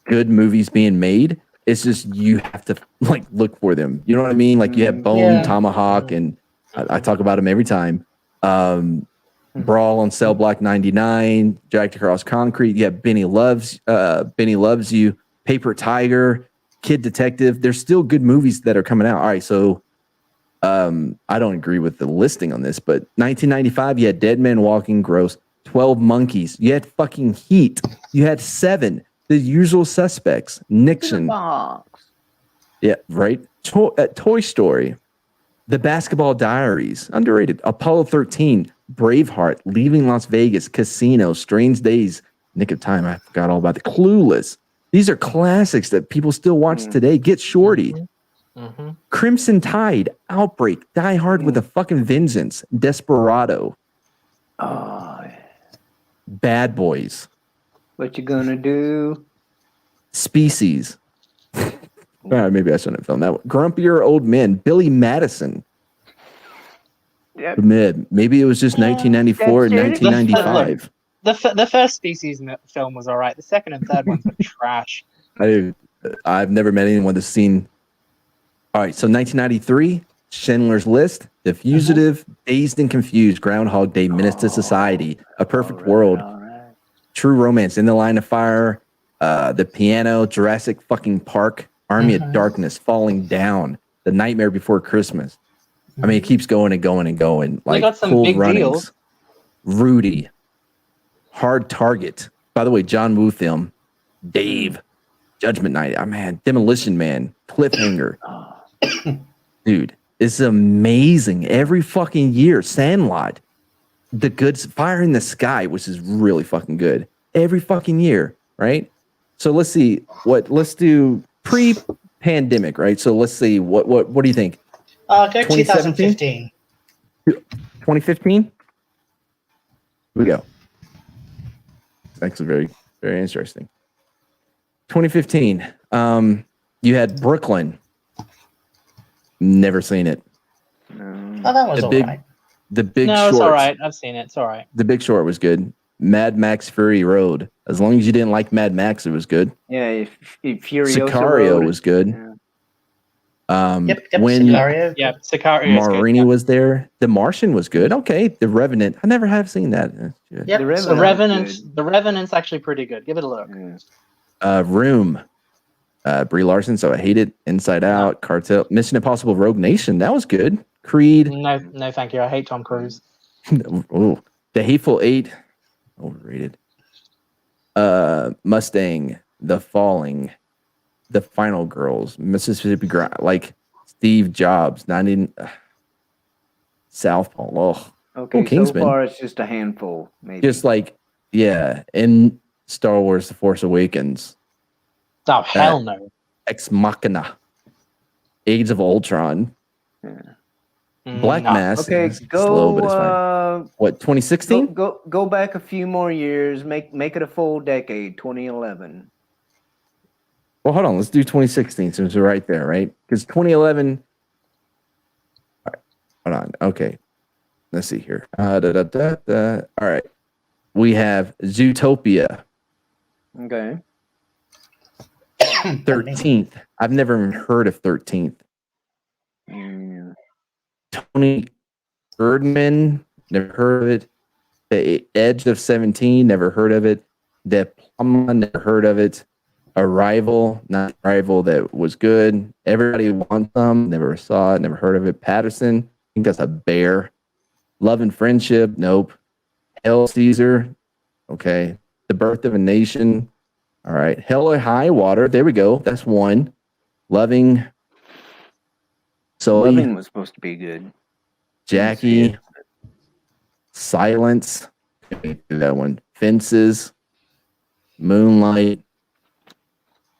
good movies being made. It's just you have to like look for them. You know what I mean? Like you have Bone, Tomahawk, and I talk about them every time. Brawl on Cell Block 99, Jacked Across Concrete. You have Benny Loves You, Paper Tiger, Kid Detective. There's still good movies that are coming out. All right, so I don't agree with the listing on this, but 1995, you had Dead Man Walking, gross. 12 Monkeys. You had fucking Heat. You had 7. The Usual Suspects. Nixon. Yeah, right. Toy Story. The Basketball Diaries. Underrated. Apollo 13. Braveheart. Leaving Las Vegas. Casino. Strange Days. Nick of Time. I forgot all about it. Clueless. These are classics that people still watch today. Get Shorty. Crimson Tide. Outbreak. Die Hard with a fucking Vengeance. Desperado. Bad Boys. What you gonna do? Species. Maybe I shouldn't have filmed that one. Grumpier Old Men. Billy Madison. Yep. Maybe it was just 1994 and 1995. The first Species film was all right. The second and third ones were trash. I've never met anyone that's seen. All right, so 1993, Schindler's List, The Fugitive, Dazed and Confused, Groundhog Day, Menace to Society, A Perfect World, True Romance, In the Line of Fire, The Piano, Jurassic fucking Park, Army of Darkness, Falling Down, The Nightmare Before Christmas. I mean, it keeps going and going and going. Like got some Cool big Runnings, deals. Rudy, Hard Target. By the way, John Woo film, Dave, Judgment Night. Oh man, Demolition Man, Cliffhanger. Dude, it's amazing. Every fucking year, Sandlot, The Good Fire in the Sky, which is really fucking good. Every fucking year, right? So let's see let's do pre-pandemic, right? So let's see what do you think? Go 2015. 2015? Here we go. It's actually very, very interesting. 2015. You had Brooklyn. Never seen it. Oh, that was all right. The Big No, Short. it's all right. I've seen it. It's all right. The Big Short was good. Mad Max Fury Road. As long as you didn't like Mad Max, it was good. Yeah, if Furiosa Sicario Road was good. Yeah. Yep, when Sicario. Yeah, Sicario. Marini was there. The Martian was good. Okay, The Revenant. I never have seen that. Yep. The Revenant's actually pretty good. Give it a look. Room. Brie Larson, so I hate it. Inside Out, Cartel, Mission Impossible, Rogue Nation. That was good. Creed. No, thank you. I hate Tom Cruise. Ooh. The Hateful Eight. Overrated. Mustang. The Falling. The Final Girls. Mississippi like Steve Jobs. Not in Southpaw. Oh. Okay, Kingsman. so far it's just a handful, maybe. Just like, yeah. And Star Wars The Force Awakens. Oh, hell no. Ex Machina. Age of Ultron. Black No. Mass. Okay, is slow, but it's fine. What, 2016? Go back a few more years. Make it a full decade. 2011. Well, hold on. Let's do 2016 since we're right there, right? Because 2011. All right, hold on. Okay. Let's see here. All right. We have Zootopia. Okay. 13th. I've never even heard of 13th. Tony Erdman, never heard of it. The Edge of 17, never heard of it. The Plumber, never heard of it. Arrival, not Arrival, that was good. Everybody Wants Some, never saw it, never heard of it. Patterson, I think that's a bear. Love and Friendship, nope. Hell Caesar, Okay. The Birth of a Nation. All right. Hell or High Water. There we go. That's one. Loving. Sully. Loving was supposed to be good. Jackie. Silence. That one. Fences. Moonlight.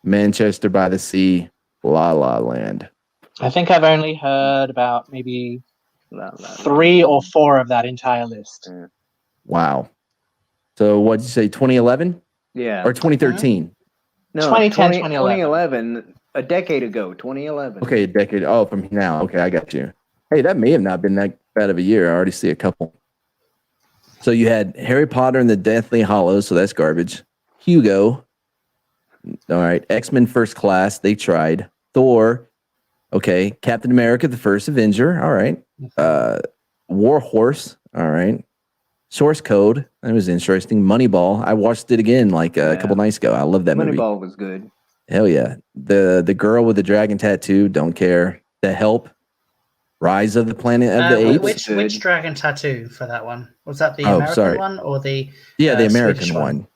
Manchester by the Sea. La La Land. I think I've only heard about maybe 3 or 4 of that entire list. Yeah. Wow. So what did you say, 2011? Yeah. Or 2013? No, 2010, 2011. 2011. A decade ago, 2011. Okay, a decade. Oh, from now. Okay, I got you. Hey, that may have not been that bad of a year. I already see a couple. So you had Harry Potter and the Deathly Hallows, so that's garbage. Hugo. All right. X-Men First Class, they tried. Thor. Okay. Captain America, the First Avenger. All right. War Horse. All right. Source Code. That was interesting. Moneyball. I watched it again like a couple nights ago. I love that movie. Moneyball was good. Hell yeah. The girl with the dragon tattoo. Don't care. The Help. Rise of the Planet of the Apes. Which dragon tattoo for that one? Was that the American one or the the American Swedish one?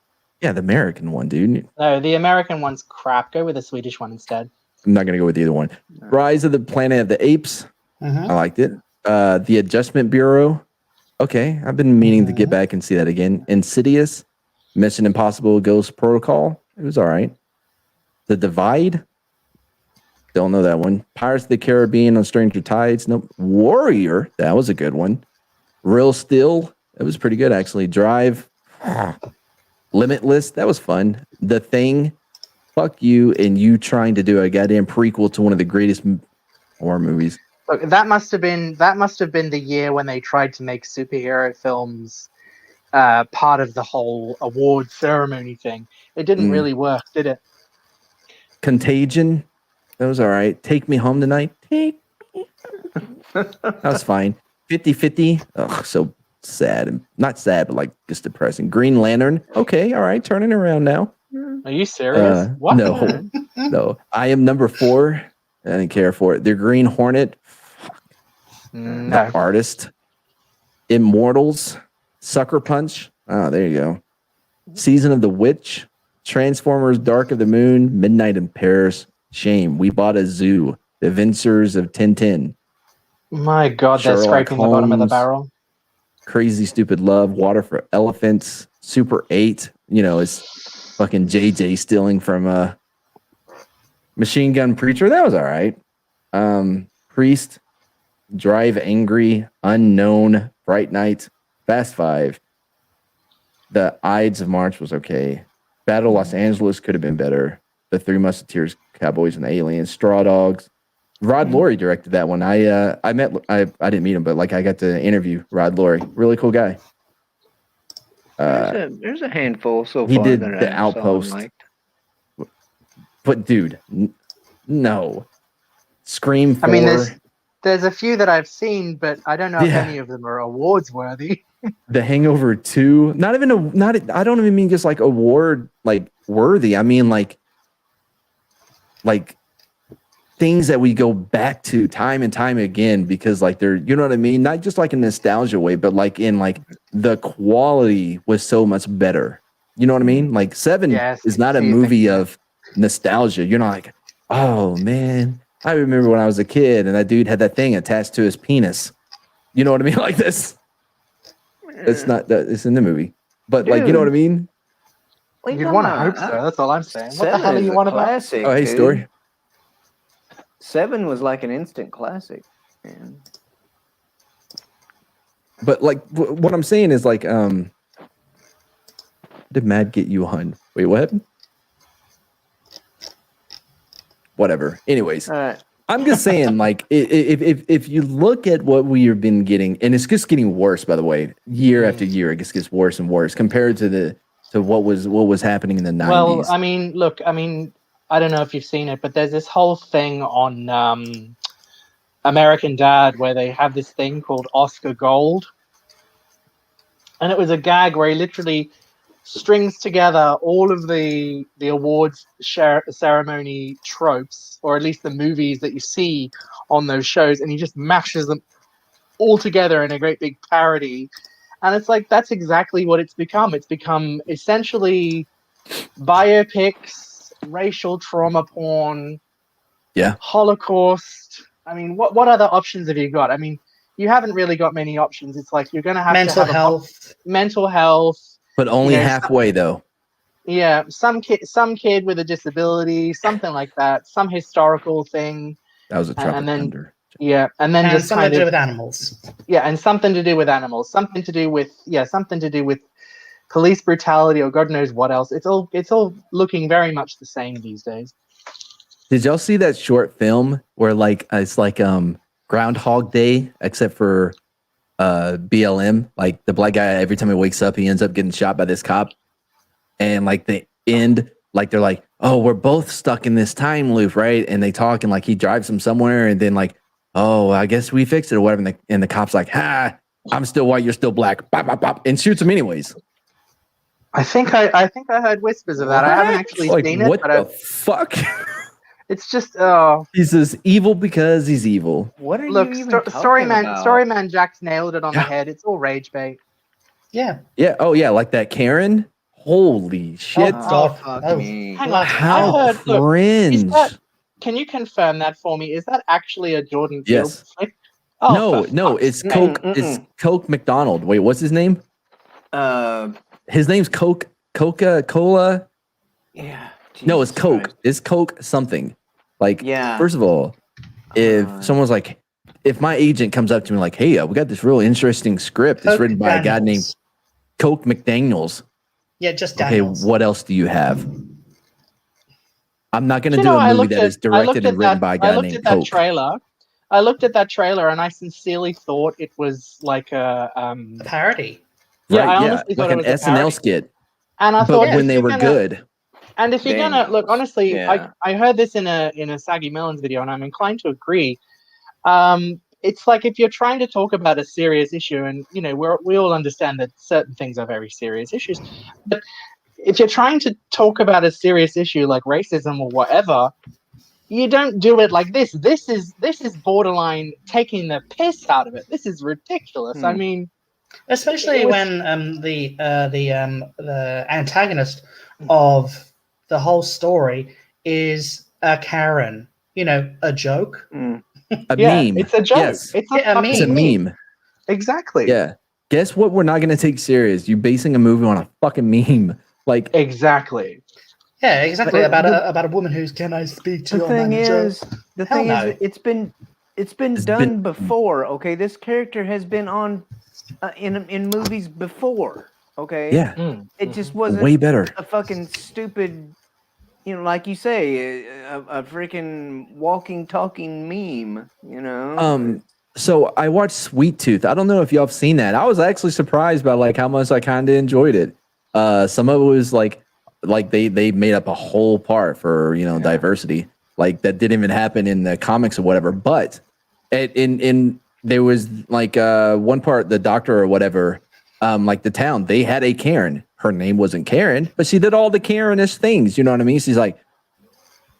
Yeah, the American one, dude. No, the American one's crap. Go with the Swedish one instead. I'm not gonna go with either one. Rise of the Planet of the Apes. I liked it. The Adjustment Bureau. Okay, I've been meaning to get back and see that again. Insidious. Mission Impossible Ghost Protocol. It was all right. The Divide. Don't know that one. Pirates of the Caribbean on Stranger Tides. Nope. Warrior. That was a good one. Real Steel. That was pretty good, actually. Drive. Limitless. That was fun. The Thing. Fuck you and you trying to do a goddamn prequel to one of the greatest horror movies. Look, that must have been the year when they tried to make superhero films part of the whole award ceremony thing. It didn't really work, did it? Contagion. That was all right. Take Me Home Tonight. Take me home. That was fine. 50-50. Oh, so sad. And not sad, but like just depressing. Green Lantern. Okay, all right. Turning around now. Are you serious? What? No. No. I Am Number 4. I didn't care for it. The Green Hornet. No. Artist. Immortals. Sucker Punch. Oh, there you go. Season of the Witch. Transformers Dark of the Moon. Midnight in Paris. Shame. We Bought a Zoo. The Adventures of Tintin. My God, they're scraping the bottom of the barrel. Crazy Stupid Love. Water for Elephants. Super 8. You know, it's fucking JJ stealing from Machine Gun Preacher. That was all right. Priest. Drive Angry. Unknown. Bright Night. Fast 5. The Ides of March was okay. Battle Los Angeles could have been better. The Three Musketeers, Cowboys and Aliens, Straw Dogs. Rod Laurie directed that one. I didn't meet him, but like I got to interview Rod Laurie. Really cool guy. There's a handful so far. He did that The I Outpost. But dude, no. Scream 4. I mean, there's a few that I've seen, but I don't know if any of them are awards worthy. The Hangover 2. I don't even mean just like award like worthy. I mean like things that we go back to time and time again because like they're, you know what I mean? Not just like in nostalgia way, but like in like the quality was so much better. You know what I mean? Like 7 is not a movie of nostalgia. You're not like, oh man, I remember when I was a kid and that dude had that thing attached to his penis. You know what I mean? Like this. It's not that it's in the movie. But dude, like, you know what I mean? You'd want to hope so. That's all I'm saying. What the hell are you want about? Classic, oh, hey, dude. Story. 7 was like an instant classic, man. But like, what I'm saying is like, did Matt get you on? Wait, what happened? Whatever. Anyways, I'm just saying, like, if you look at what we have been getting, and it's just getting worse, by the way, year after year, it just gets worse and worse compared to what was happening in the 90s. Well, I mean, look, I don't know if you've seen it, but there's this whole thing on American Dad where they have this thing called Oscar Gold. And it was a gag where he literally strings together all of the awards ceremony tropes, or at least the movies that you see on those shows, and he just mashes them all together in a great big parody. And it's like that's exactly what it's become. It's become essentially biopics, racial trauma porn, Yeah. Holocaust. I mean, what other options have you got? I mean, you haven't really got many options. It's like you're going to have Mental health. Mental health, but only halfway though. Yeah, some kid with a disability, something like that, some historical thing. That was a tropic thunder. Yeah, and then just something to do with animals. Yeah, and something to do with animals, something to do with police brutality or God knows what else. It's all looking very much the same these days. Did y'all see that short film where like it's like Groundhog Day except for BLM? Like the black guy, every time he wakes up, he ends up getting shot by this cop. And like the end, like they're like, oh, we're both stuck in this time loop, right? And they talk and like he drives them somewhere, and then like, oh, I guess we fixed it or whatever. And the cop's like, ha, I'm still white, you're still black, bop, bop, bop, and shoots him anyways. I think I heard whispers of that. I haven't actually seen it. What the fuck? It's just he's as evil because he's evil. What are you even talking about? Storyman Jack's nailed it on the head. It's all rage bait. Yeah. Yeah. Oh yeah, like that Karen. Holy shit! Hang on. How cringe! Can you confirm that for me? Is that actually a Jordan Peele flick? Oh, no, it's Coke. It's Coke McDonald. Wait, what's his name? His name's Coca-Cola. Yeah. No, it's Coke. Christ. It's Coke something. Like, first of all, if someone's like, if my agent comes up to me like, hey, we got this real interesting script. It's written by a guy named Coke McDaniels. Yeah, just Daniels. Okay, what else do you have? I'm not going to do a movie that is directed and written by a guy named Coke. I looked at that trailer and I sincerely thought it was like a parody. Yeah, right, I honestly thought like it was an SNL skit. And I thought when they were good. And if you're gonna look, honestly, I heard this in a Saggy Melons video, and I'm inclined to agree. It's like if you're trying to talk about a serious issue, and you know we all understand that certain things are very serious issues, but if you're trying to talk about a serious issue like racism or whatever, you don't do it like this. This is borderline taking the piss out of it. This is ridiculous. I mean, especially when the antagonist of the whole story is a Karen, you know, a joke. A meme. It's a joke. Yes. It's a meme. Exactly. Yeah. Guess what we're not going to take serious? You basing a movie on a fucking meme. Like exactly. Yeah, exactly. About a woman who's can I speak to your manager? The thing is, it's been done before. Okay, this character has been on in movies before. Okay. Yeah. It just wasn't way better. A fucking stupid, you know, like you say, a freaking walking, talking meme. You know. So I watched Sweet Tooth. I don't know if y'all have seen that. I was actually surprised by like how much I kind of enjoyed it. Some of it was like they made up a whole part for diversity, like that didn't even happen in the comics or whatever. But in there was like one part, the doctor or whatever, like the town, they had a Karen. Her name wasn't Karen, but she did all the Karen-ish things. You know what I mean? She's like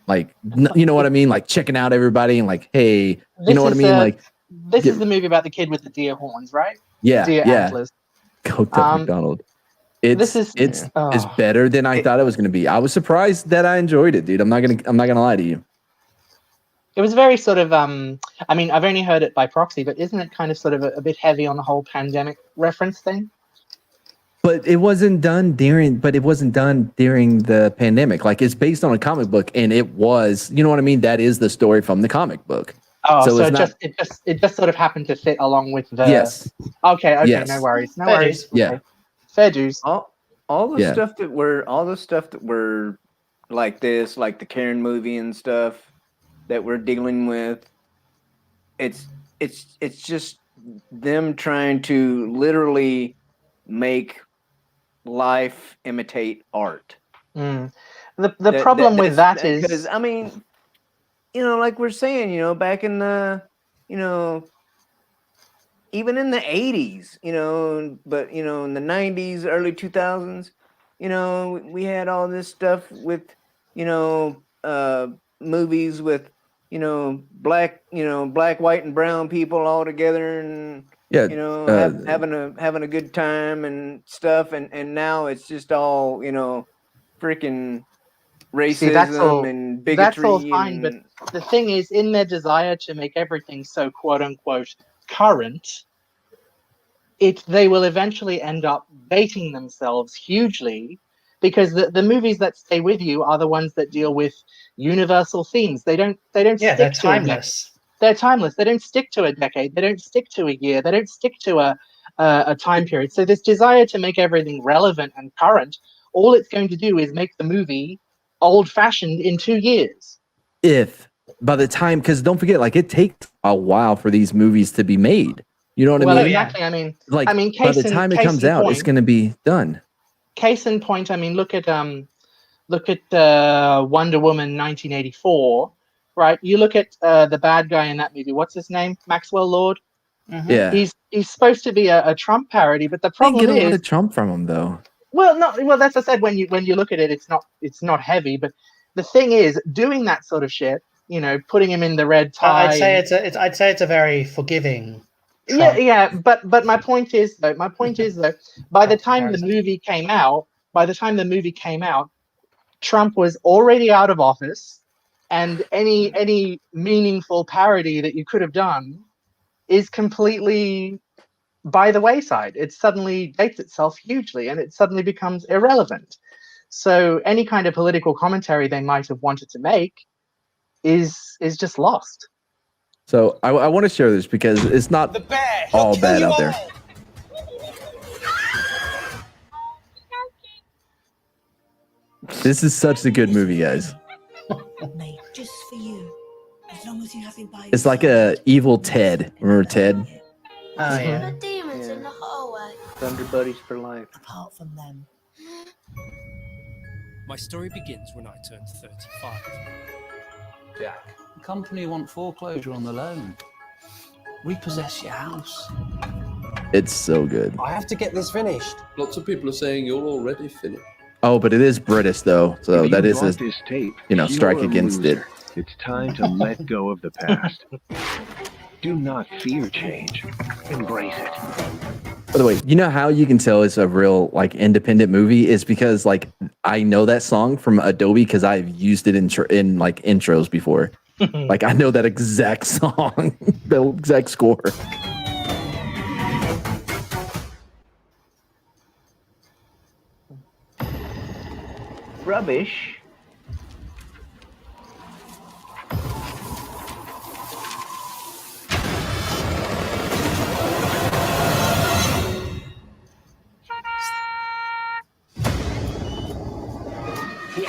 you know what I mean? Like checking out everybody and like, hey, you know what I mean? Like this is the movie about the kid with the deer horns, right? Yeah, deer antlers. Coked up McDonald. It's better than I thought it was going to be. I was surprised that I enjoyed it, dude. I'm not gonna lie to you. It was very sort of I mean, I've only heard it by proxy, but isn't it kind of sort of a bit heavy on the whole pandemic reference thing? But it wasn't done during the pandemic. Like it's based on a comic book, and it was, you know what I mean? That is the story from the comic book. Oh, so it just sort of happened to fit along with the. Yes. Okay. Yes. No worries. No worries. Okay. Yeah. Fair dues. All the stuff that were like this, like the Karen movie and stuff that we're dealing with. It's just them trying to literally make life imitate art. The problem with that is because I mean, you know, like we're saying, you know, back in the, you know, even in the 80s, you know, but, you know, in the 90s, early 2000s, you know, we had all this stuff with, you know, movies with, you know, black, white, and brown people all together and, Yeah, having a good time and stuff, and now it's just all freaking racism and bigotry. That's all fine, but the thing is, in their desire to make everything so quote unquote current, they will eventually end up baiting themselves hugely, because the movies that stay with you are the ones that deal with universal themes. They don't stick they're to timeless. They're timeless. They don't stick to a decade. They don't stick to a year. They don't stick to a time period. So this desire to make everything relevant and current, all it's going to do is make the movie old-fashioned in 2 years. If by the time, because don't forget, like, it takes a while for these movies to be made. You know what I mean? Exactly. I mean, by the time it comes out, it's going to be done. Case in point, I mean, look at Wonder Woman 1984, right? You look at the bad guy in that movie. What's his name? Maxwell Lord. Mm-hmm. Yeah, he's supposed to be a Trump parody, but the problem is, get a lot of Trump from him though. Well, that's what I said. When you look at it, it's not heavy. But the thing is, doing that sort of shit, putting him in the red tie. I'd say it's a very forgiving Trump. Yeah. But my point is though, by the time the movie came out, Trump was already out of office, and any meaningful parody that you could have done is completely by the wayside. It suddenly dates itself hugely, and it suddenly becomes irrelevant. So any kind of political commentary they might have wanted to make is just lost. So I want to share this because it's not all bad out there. This is such a good movie, guys. Mate, just for you. As long as you have him by it's like a evil Ted. Remember Ted? Oh yeah. The demons in the hallway. Thunder Buddies for life. Apart from them. My story begins when I turned 35. Jack, the company want foreclosure on the loan. Repossess your house. It's so good. I have to get this finished. Lots of people are saying you're already finished. Oh, but it is British though, so that is a strike against it. It's time to let go of the past. Do not fear change. Embrace it. By the way, you know how you can tell it's a real like independent movie is because like I know that song from Adobe because I've used it in like intros before. Like I know that exact song, the exact score. Rubbish.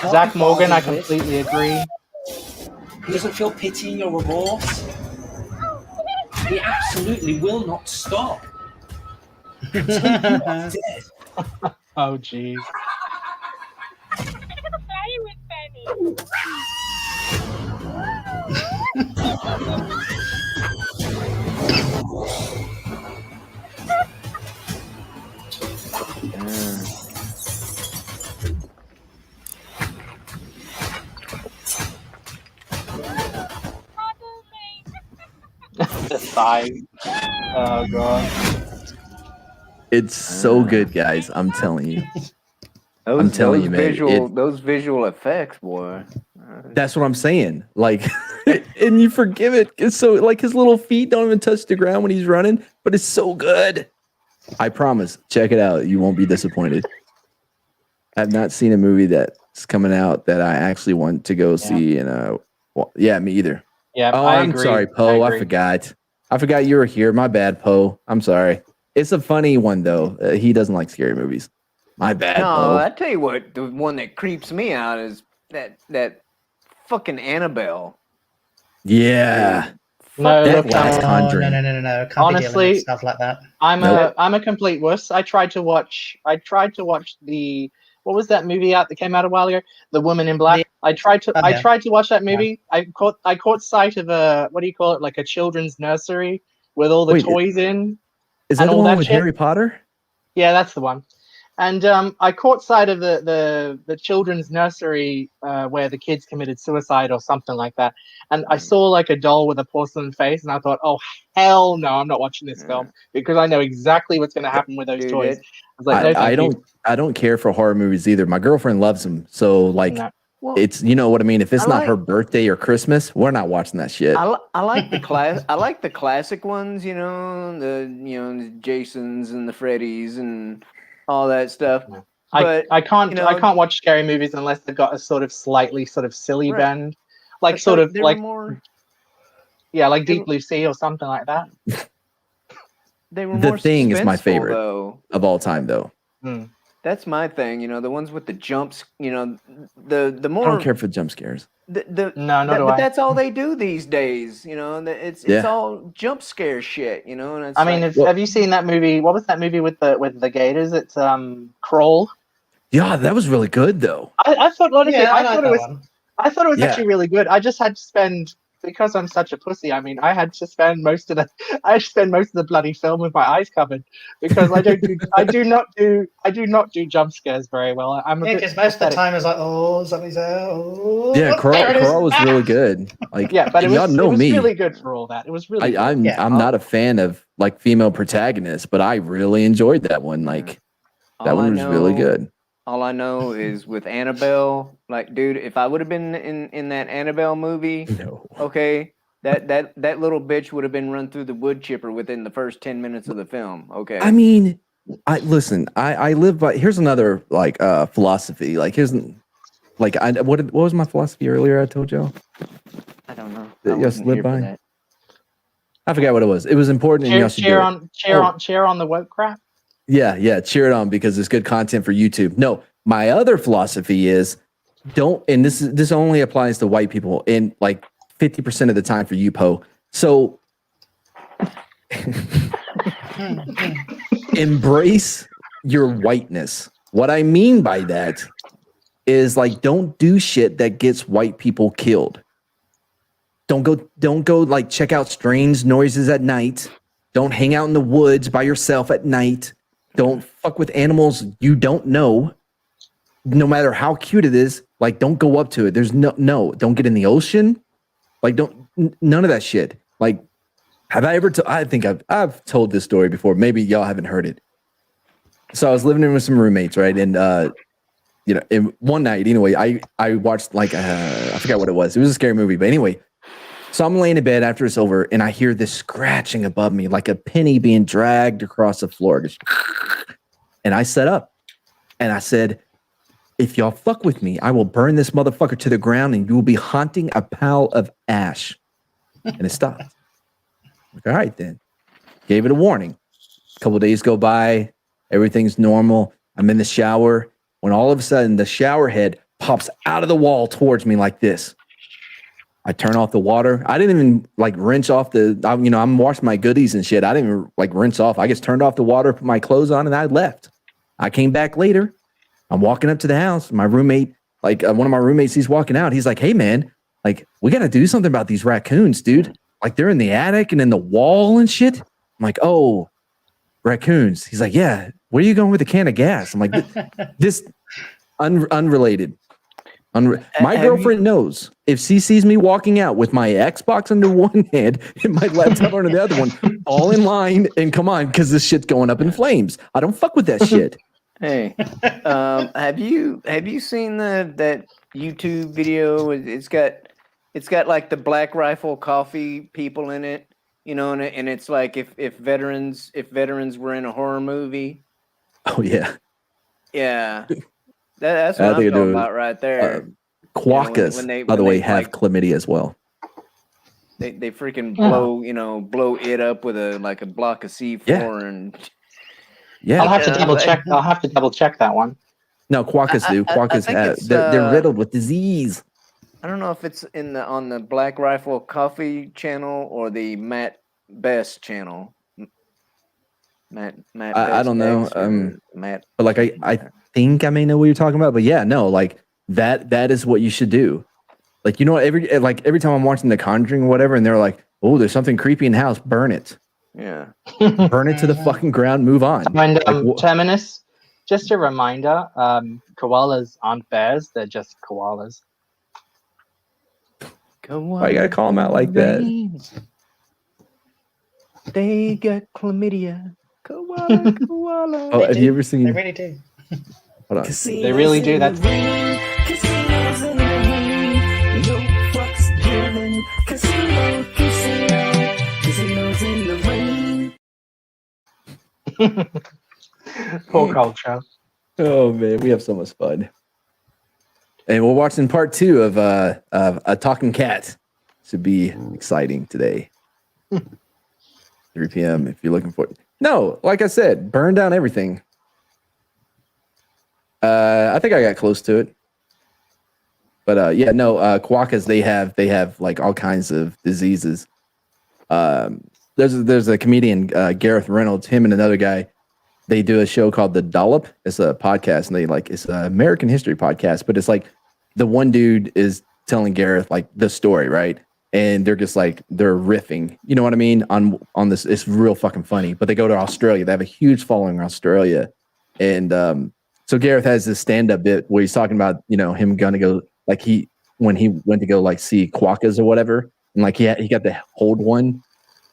Zach Morgan, I completely agree. He doesn't feel pity or remorse. He absolutely will not stop. Oh, jeez. The thigh. Oh god. It's so good, guys. I'm telling you. I'm telling you, man. Those visual effects, boy. That's what I'm saying. Like, and you forgive it. It's so like his little feet don't even touch the ground when he's running, but it's so good. I promise. Check it out. You won't be disappointed. I've not seen a movie that's coming out that I actually want to go see. And me either. Yeah. Oh, I'm sorry, Poe. I forgot. I forgot you were here. My bad, Poe. I'm sorry. It's a funny one though. He doesn't like scary movies. My bad. No, Poe. I tell you what, the one that creeps me out is that fucking Annabelle. Yeah. No, that last Conjuring. No. Honestly, stuff like that. I'm a complete wuss. I tried to watch the what was that movie that came out a while ago? The Woman in Black. I tried to watch that movie. Yeah. I caught sight of a what do you call it? Like a children's nursery with all the toys in. Is that the one with Harry Potter? Yeah, that's the one. And I caught sight of the children's nursery where the kids committed suicide or something like that. And I saw like a doll with a porcelain face, and I thought, oh hell no, I'm not watching this film because I know exactly what's going to happen with those toys. I was like, no, thank you. I don't care for horror movies either. My girlfriend loves them, so like. No. Well, it's, you know what I mean? If it's not her birthday or Christmas, we're not watching that shit. I like the class. I like the classic ones. You know, the Jasons and the Freddys and all that stuff. Yeah. But I can't I can't watch scary movies unless they've got a sort of slightly sort of silly bend, like sort of like like Deep Blue Sea or something like that. They were The Thing is my suspenseful, favorite of all time, though. That's my thing, the ones with the jumps, the more. I don't care for jump scares. But that's all they do these days, it's all jump scare shit, and it's I mean, have you seen that movie? What was that movie with the gators? It's Crawl. Yeah, that was really good though. I thought honestly, I thought it was Yeah. actually really good. I just had to spend, because I'm such a pussy. I mean, I had to spend most of the bloody film with my eyes covered because I do not do jump scares very well. Because most of the time it's like, oh, something's there. Oh, Yeah, Crawl was really good. Like, but it was me. really good for all that. It was really. I'm not a fan of like female protagonists, but I really enjoyed that one. Like, that one was really good. All I know is with Annabelle, like, dude, if I would have been in that Annabelle movie, okay, that little bitch would have been run through the wood chipper within the first 10 minutes of the film. Okay. I mean, I live by. Here's another like philosophy. Like, what was my philosophy earlier? I told y'all. I don't know. That you guys live by. I forgot what it was. It was important. Cheer on the woke crap. Yeah, cheer it on because it's good content for YouTube. No, my other philosophy is and this only applies to white people and like 50% of the time for you, Poe. So embrace your whiteness. What I mean by that is like, don't do shit that gets white people killed. Don't go like check out strange noises at night. Don't hang out in the woods by yourself at night. Don't fuck with animals you don't know, no matter how cute it is. Like, don't go up to it. There's no. Don't get in the ocean. Like, none of that shit. Like, have I ever? I think I've told this story before. Maybe y'all haven't heard it. So I was living in with some roommates, right? And in one night, anyway, I watched like I forgot what it was. It was a scary movie, but anyway. So I'm laying in bed after it's over, and I hear this scratching above me, like a penny being dragged across the floor. And I sat up, and I said, if y'all fuck with me, I will burn this motherfucker to the ground, and you will be haunting a pile of ash. And it stopped. Like, all right, then. Gave it a warning. A couple of days go by. Everything's normal. I'm in the shower. When all of a sudden, the shower head pops out of the wall towards me like this. I turn off the water. I didn't even like rinse off I'm washing my goodies and shit. I didn't even like rinse off. I just turned off the water, put my clothes on, and I left. I came back later. I'm walking up to the house. My roommate, one of my roommates, he's walking out. He's like, hey man, like we got to do something about these raccoons, dude. Like they're in the attic and in the wall and shit. I'm like, oh, raccoons. He's like, yeah, where are you going with a can of gas? I'm like, this unrelated. My girlfriend knows if she sees me walking out with my Xbox under one hand and my laptop under the other one, all in line and come on, because this shit's going up in flames. I don't fuck with that shit. Hey, have you seen that YouTube video? It's got like the Black Rifle Coffee people in it, and it's like if veterans were in a horror movie. Oh yeah. Yeah. That's what I'm talking about right there. Quokkas, by the way, have chlamydia as well. They freaking blow it up with a block of C4 and I'll have to double check. I'll have to double check that one. No, quokkas do. Quokkas have. They're riddled with disease. I don't know if it's on the Black Rifle Coffee channel or the Matt Best channel. Matt Best I don't know. Matt, but like I think I may know what you're talking about, but yeah, no, like that is what you should do. Like, every time I'm watching The Conjuring or whatever, and they're like, oh, there's something creepy in the house, burn it. Yeah. Burn it to the fucking ground, move on. And Terminus just a reminder, koalas aren't bears, they're just koalas. Why you gotta call them out like that? They got chlamydia. Koala, koala. Oh, have you ever They seen? really do. Hold on. They really do. That's Casinos in the rain. No fucks given. Casino, casino. Casinos in the rain. poor culture. Oh man, we have so much fun. And we're watching part 2 of A Talking Cat. Should be exciting today. 3 p.m. if you're looking for it. No, like I said, burn down everything. I think I got close to it. But yeah, no, quokkas, they have like all kinds of diseases. There's a comedian, Gareth Reynolds, him and another guy, they do a show called The Dollop. It's a podcast, and it's an American history podcast, but it's like the one dude is telling Gareth like the story, right? And they're just like they're riffing, you know what I mean, on this. It's real fucking funny. But they go to Australia. They have a huge following in Australia, and so Gareth has this stand-up bit where he's talking about him gonna go like when he went to go like see quokkas or whatever, and like he got to hold one,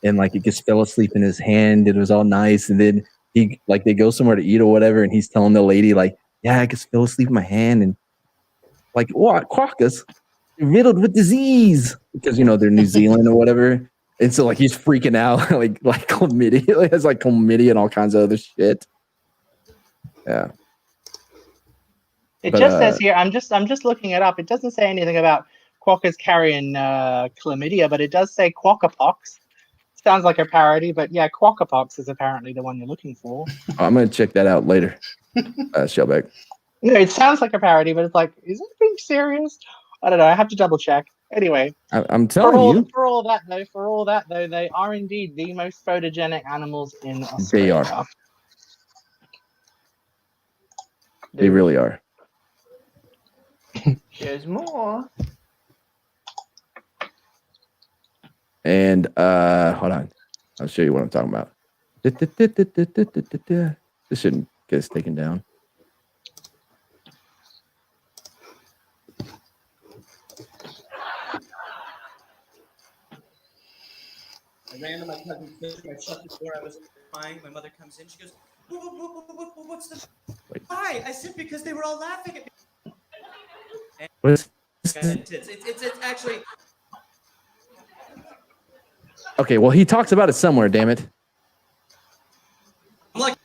and like it just fell asleep in his hand. It was all nice, and then they go somewhere to eat or whatever, and he's telling the lady like, yeah, I just fell asleep in my hand, and like what quokkas riddled with disease because they're New Zealand or whatever, and so like he's freaking out like chlamydia. It has like chlamydia and all kinds of other shit. Yeah. It just says here. I'm just looking it up. It doesn't say anything about quokkas carrying chlamydia, but it does say quokkapox. Sounds like a parody, but yeah, quokkapox is apparently the one you're looking for. I'm gonna check that out later. Shellback. No, it sounds like a parody, but it's like, is it being serious? I don't know. I have to double check. Anyway, I'm telling you. For all that though, they are indeed the most photogenic animals in Australia. They are. They really are. There's more. And hold on. I'll show you what I'm talking about. This shouldn't get us taken down. I ran to my cousin's bedroom. I shut the door. I was crying. My mother comes in. She goes, "What's the why?" I said, "Because they were all laughing at me." It's actually. Okay, well, he talks about it somewhere. Damn it! I'm like,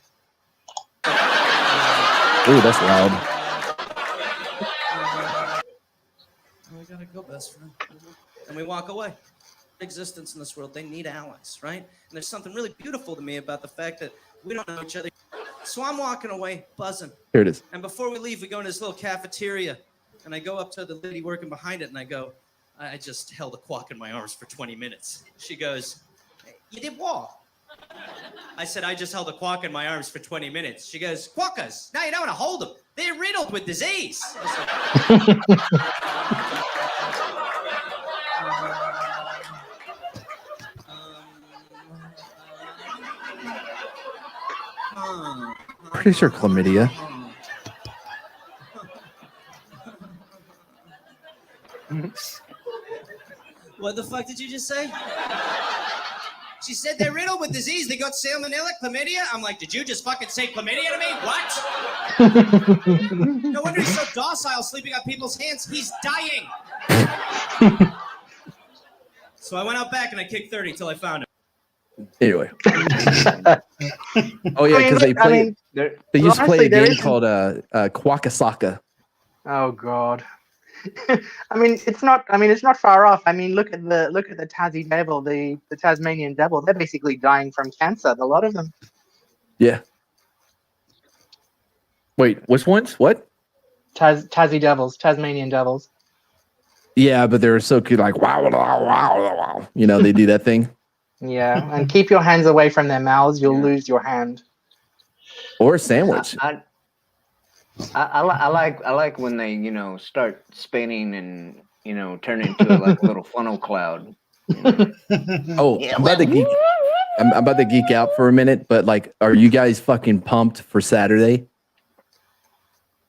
ooh, that's loud. We gotta go, best friend, and we walk away. Existence in this world, they need allies, right? And there's something really beautiful to me about the fact that we don't know each other. So I'm walking away buzzing. Here it is. And before we leave, we go into this little cafeteria, and I go up to the lady working behind it, and I go, I just held a quack in my arms for 20 minutes. She goes, "You did what?" I said, "I just held a quack in my arms for 20 minutes. She goes, "Quokkas? No, you don't want to hold them. They're riddled with disease." Pretty sure chlamydia. What the fuck did you just say? She said they're riddled with disease. They got salmonella, chlamydia. I'm like, did you just fucking say chlamydia to me? What? No wonder he's so docile, sleeping on people's hands. He's dying. So I went out back and I kicked 30 till I found him. Anyway. Oh yeah, because they used to play a game called Quackasaka. Oh god. I mean, it's not far off. I mean, look at the Tassie devil, the Tasmanian devil. They're basically dying from cancer. A lot of them. Yeah. Wait, which ones? What? Tassie devils, Tasmanian devils. Yeah, but they're so cute, like wow, wow, wow, wow. They do that thing. Yeah, and keep your hands away from their mouths. You'll lose your hand. Or a sandwich. I like when they start spinning and turn into like a little funnel cloud. Oh, yeah, I'm about to geek out for a minute, but like, are you guys fucking pumped for Saturday?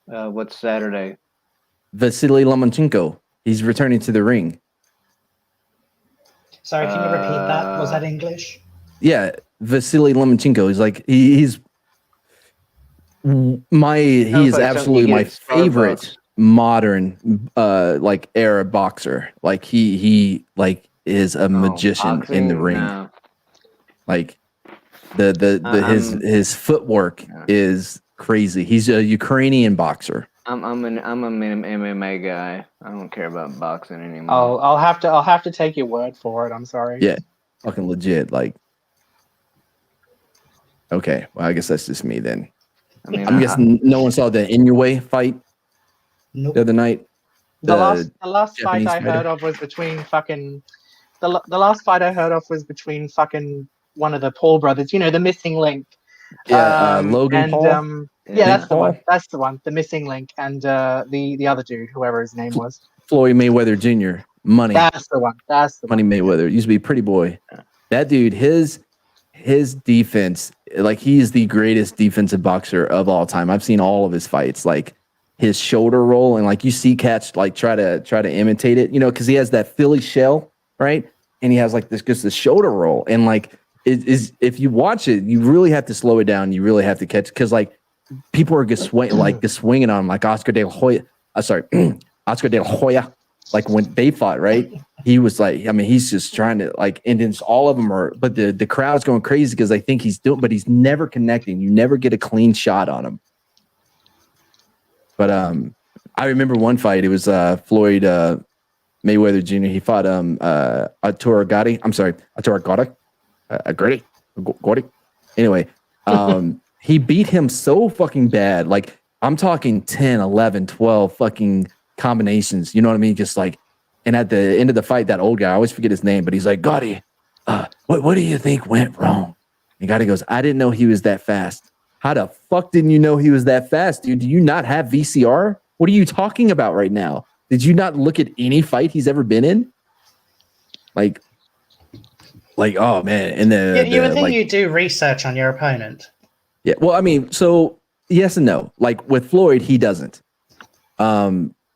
What's Saturday? Vasily Lomachenko. He's returning to the ring. Sorry, can you repeat that? Was that English? Yeah, Vasily Lomachenko. He's like he's he is like absolutely my favorite modern like era boxer. Like he like is a magician in the ring. No. Like the his footwork is crazy. He's a Ukrainian boxer. I'm an MMA guy. I don't care about boxing anymore. I'll have to take your word for it. I'm sorry. Yeah, fucking legit. Like, okay, well, I guess that's just me then. I mean, I'm guessing no one saw the In Your Way fight the other night. The last fight Japanese I fighter. heard of was between fucking the last fight I heard of was between fucking one of the Paul brothers. You know, the missing link. Yeah, Logan and Paul. yeah, that's the Paul? one. That's the one. The missing link, and the other dude, whoever his name was. Floyd Mayweather Jr. Money. That's the one. That's the Money one. Mayweather. Used to be Pretty Boy. That dude, his defense, like he is the greatest defensive boxer of all time. I've seen all of his fights. Like his shoulder roll, and like you see cats like try to imitate it, you know, because he has that Philly shell, right? And he has like this shoulder roll, and like it is, if you watch it, you really have to slow it down. You really have to catch, because like people are swinging on him, like Oscar De La Hoya. Oscar De La Hoya. Like when they fought, right? He was like, I mean, he's just trying to like, and then all of them are, but the crowd's going crazy because they think he's doing, but he's never connecting. You never get a clean shot on him. But I remember one fight. It was Floyd Mayweather Jr. He fought Arturo Gatti. I'm sorry, Arturo Gotti. Anyway, he beat him so fucking bad. Like I'm talking 10, 11, 12 fucking combinations. You know what I mean? Just like, and at the end of the fight, that old guy, I always forget his name, but he's like, Gotti, what do you think went wrong? And Gotti goes, I didn't know he was that fast. How the fuck didn't you know he was that fast, dude? Do you not have VCR? What are you talking about right now? Did you not look at any fight he's ever been in? Like, oh man. And you would think you do research on your opponent. Yeah. Well, I mean, so yes and no. Like with Floyd, he doesn't.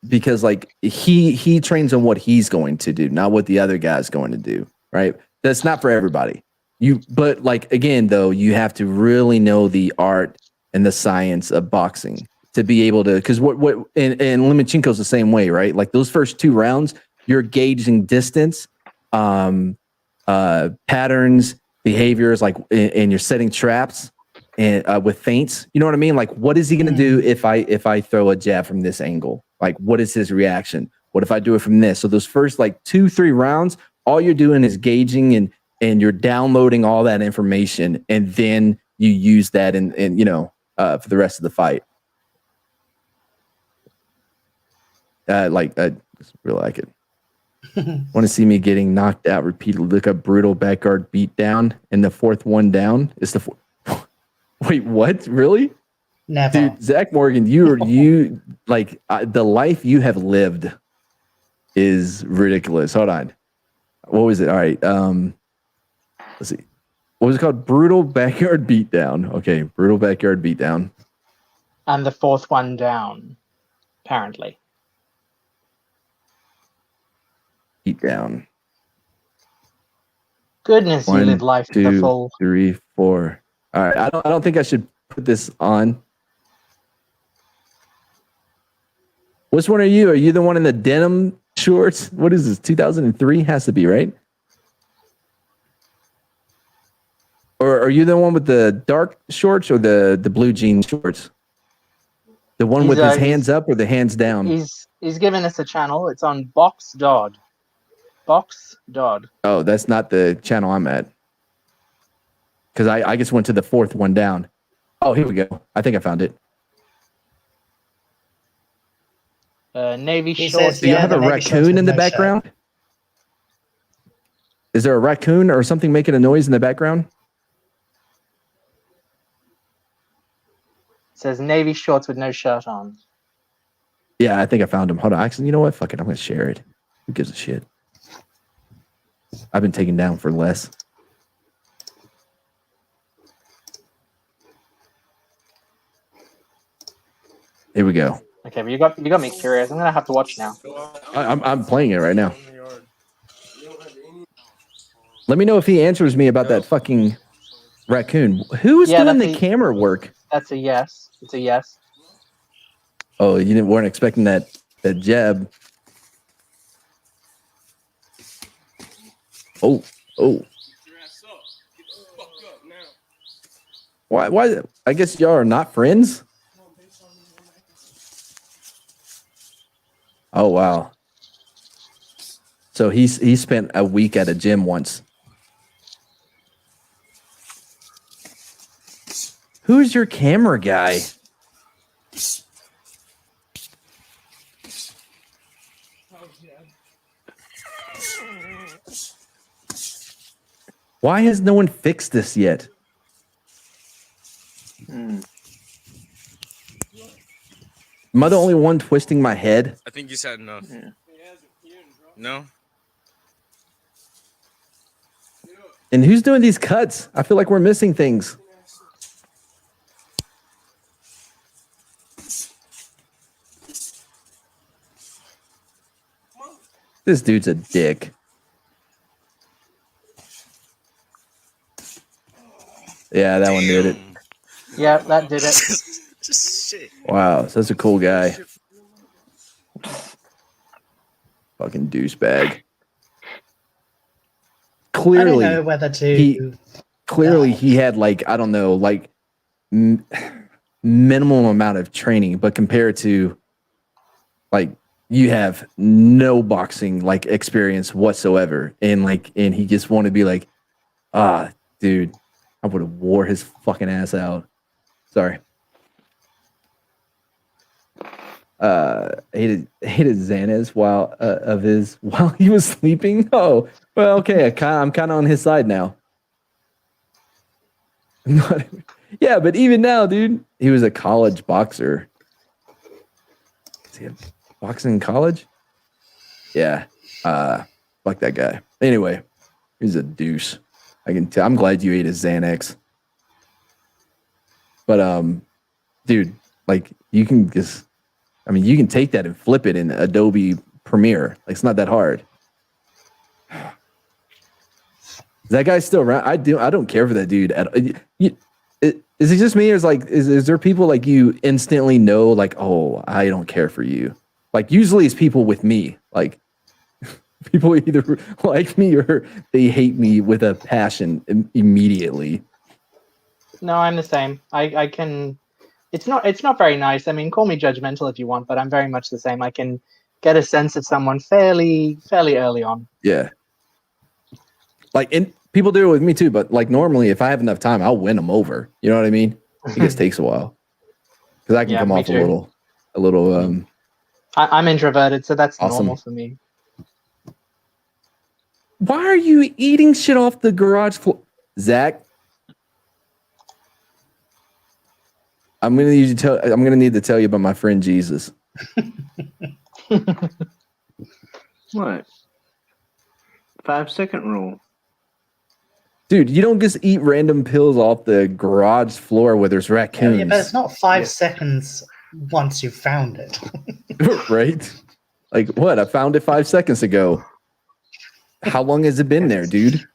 Because like he trains on what he's going to do, not what the other guy's going to do. Right. That's not for everybody. But like, again, though, you have to really know the art and the science of boxing to be able to, because and Lomachenko's the same way, right? Like those first 2 rounds, you're gauging distance, patterns, behaviors, like, and you're setting traps and with feints. You know what I mean? Like, what is he going to do if I throw a jab from this angle? Like, what is his reaction? What if I do it from this? So those first like 2-3 rounds, all you're doing is gauging and you're downloading all that information, and then you use that and you know, for the rest of the fight. I just really like it. Want to see me getting knocked out repeatedly? Look up brutal backyard beat down, and the 4th one down is the Wait, what? Really? Never. Dude, Zach Morgan, you like the life you have lived is ridiculous. Hold on. What was it? All right. Let's see. What was it called? Brutal backyard beatdown. Okay, brutal backyard beatdown. And the 4th one down, apparently. Beatdown. Goodness, 1, you live life to 2, the full. 3, 4. All right. I don't think I should put this on. Which one are you? Are you the one in the denim shorts? What is this? 2003 has to be, right? Or are you the one with the dark shorts or the blue jean shorts? The one with his hands up or the hands down? He's given us a channel. It's on Box Dodd. Box Dodd. Oh, that's not the channel I'm at. Because I just went to the 4th one down. Oh, here we go. I think I found it. Navy He shorts. says, Do you have a the navy raccoon shorts in with the no background? Is there a raccoon or something making a noise in the background? It says navy shorts with no shirt on. Yeah, I think I found him. Hold on. Actually, you know what? Fuck it. I'm going to share it. Who gives a shit? I've been taken down for less. Here we go. Okay, but you got me curious. I'm gonna have to watch now. I'm playing it right now. Let me know if he answers me about that fucking raccoon. Who's doing the camera work? That's a yes. It's a yes. Oh, you weren't expecting that jab. Oh. Why? I guess y'all are not friends? Oh, wow. So he spent a week at a gym once. Who's your camera guy? Why has no one fixed this yet? Am I the only one twisting my head? I think you said no. Yeah. No? And who's doing these cuts? I feel like we're missing things. This dude's a dick. Yeah, that one did it. Yeah, that did it. Shit. Wow, such a cool guy. Fucking douchebag. Clearly, I don't know whether to. he had like, I don't know, like minimum amount of training, but compared to like you have no boxing like experience whatsoever, and he just wanted to be like, dude, I would have wore his fucking ass out. Sorry. Hated Xanax while he was sleeping. Oh, well, okay. I'm kind of on his side now. Yeah, but even now, dude, he was a college boxer. Is he boxing in college? Yeah. Fuck that guy. Anyway, he's a deuce. I can tell. I'm glad you ate his Xanax. But dude, like you can take that and flip it in Adobe Premiere. Like it's not that hard. Is that guy still around? I don't care for that dude. Is it just me, or is there people like you instantly know like, oh, I don't care for you? Like usually it's people with me. Like people either like me or they hate me with a passion immediately. No, I'm the same. I can. It's not very nice. I mean, call me judgmental if you want, but I'm very much the same. I can get a sense of someone fairly early on. Yeah. Like, and people do it with me too, but like normally if I have enough time, I'll win them over. You know what I mean? It just takes a while. Because I can come off a little I'm introverted, so that's awesome. normal for me. Why are you eating shit off the garage floor? Zach? I'm gonna need to tell you about my friend Jesus. What? 5-second rule. Dude, you don't just eat random pills off the garage floor where there's raccoons. Yeah, but it's not 5 seconds once you've found it. Right? Like what? I found it 5 seconds ago. How long has it been there, dude?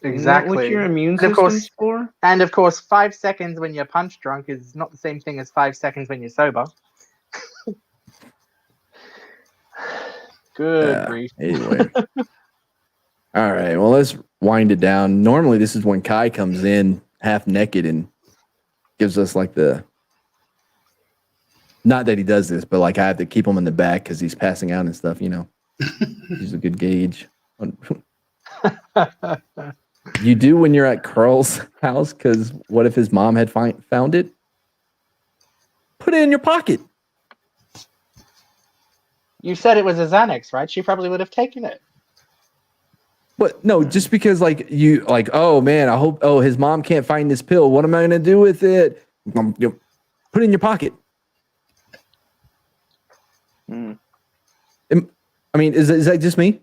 Exactly. What's your immune system for? And of course, 5 seconds when you're punch drunk is not the same thing as 5 seconds when you're sober. Good grief. Anyway. All right. Well, let's wind it down. Normally, this is when Kai comes in half naked and gives us like not that he does this, but like I have to keep him in the back because he's passing out and stuff, you know. He's a good gauge. You do when you're at Carl's house, because what if his mom had found it? Put it in your pocket. You said it was a Xanax, right? She probably would have taken it. But no, just because like you like, oh man, I hope his mom can't find this pill. What am I gonna do with it? Put it in your pocket. I mean, is that just me?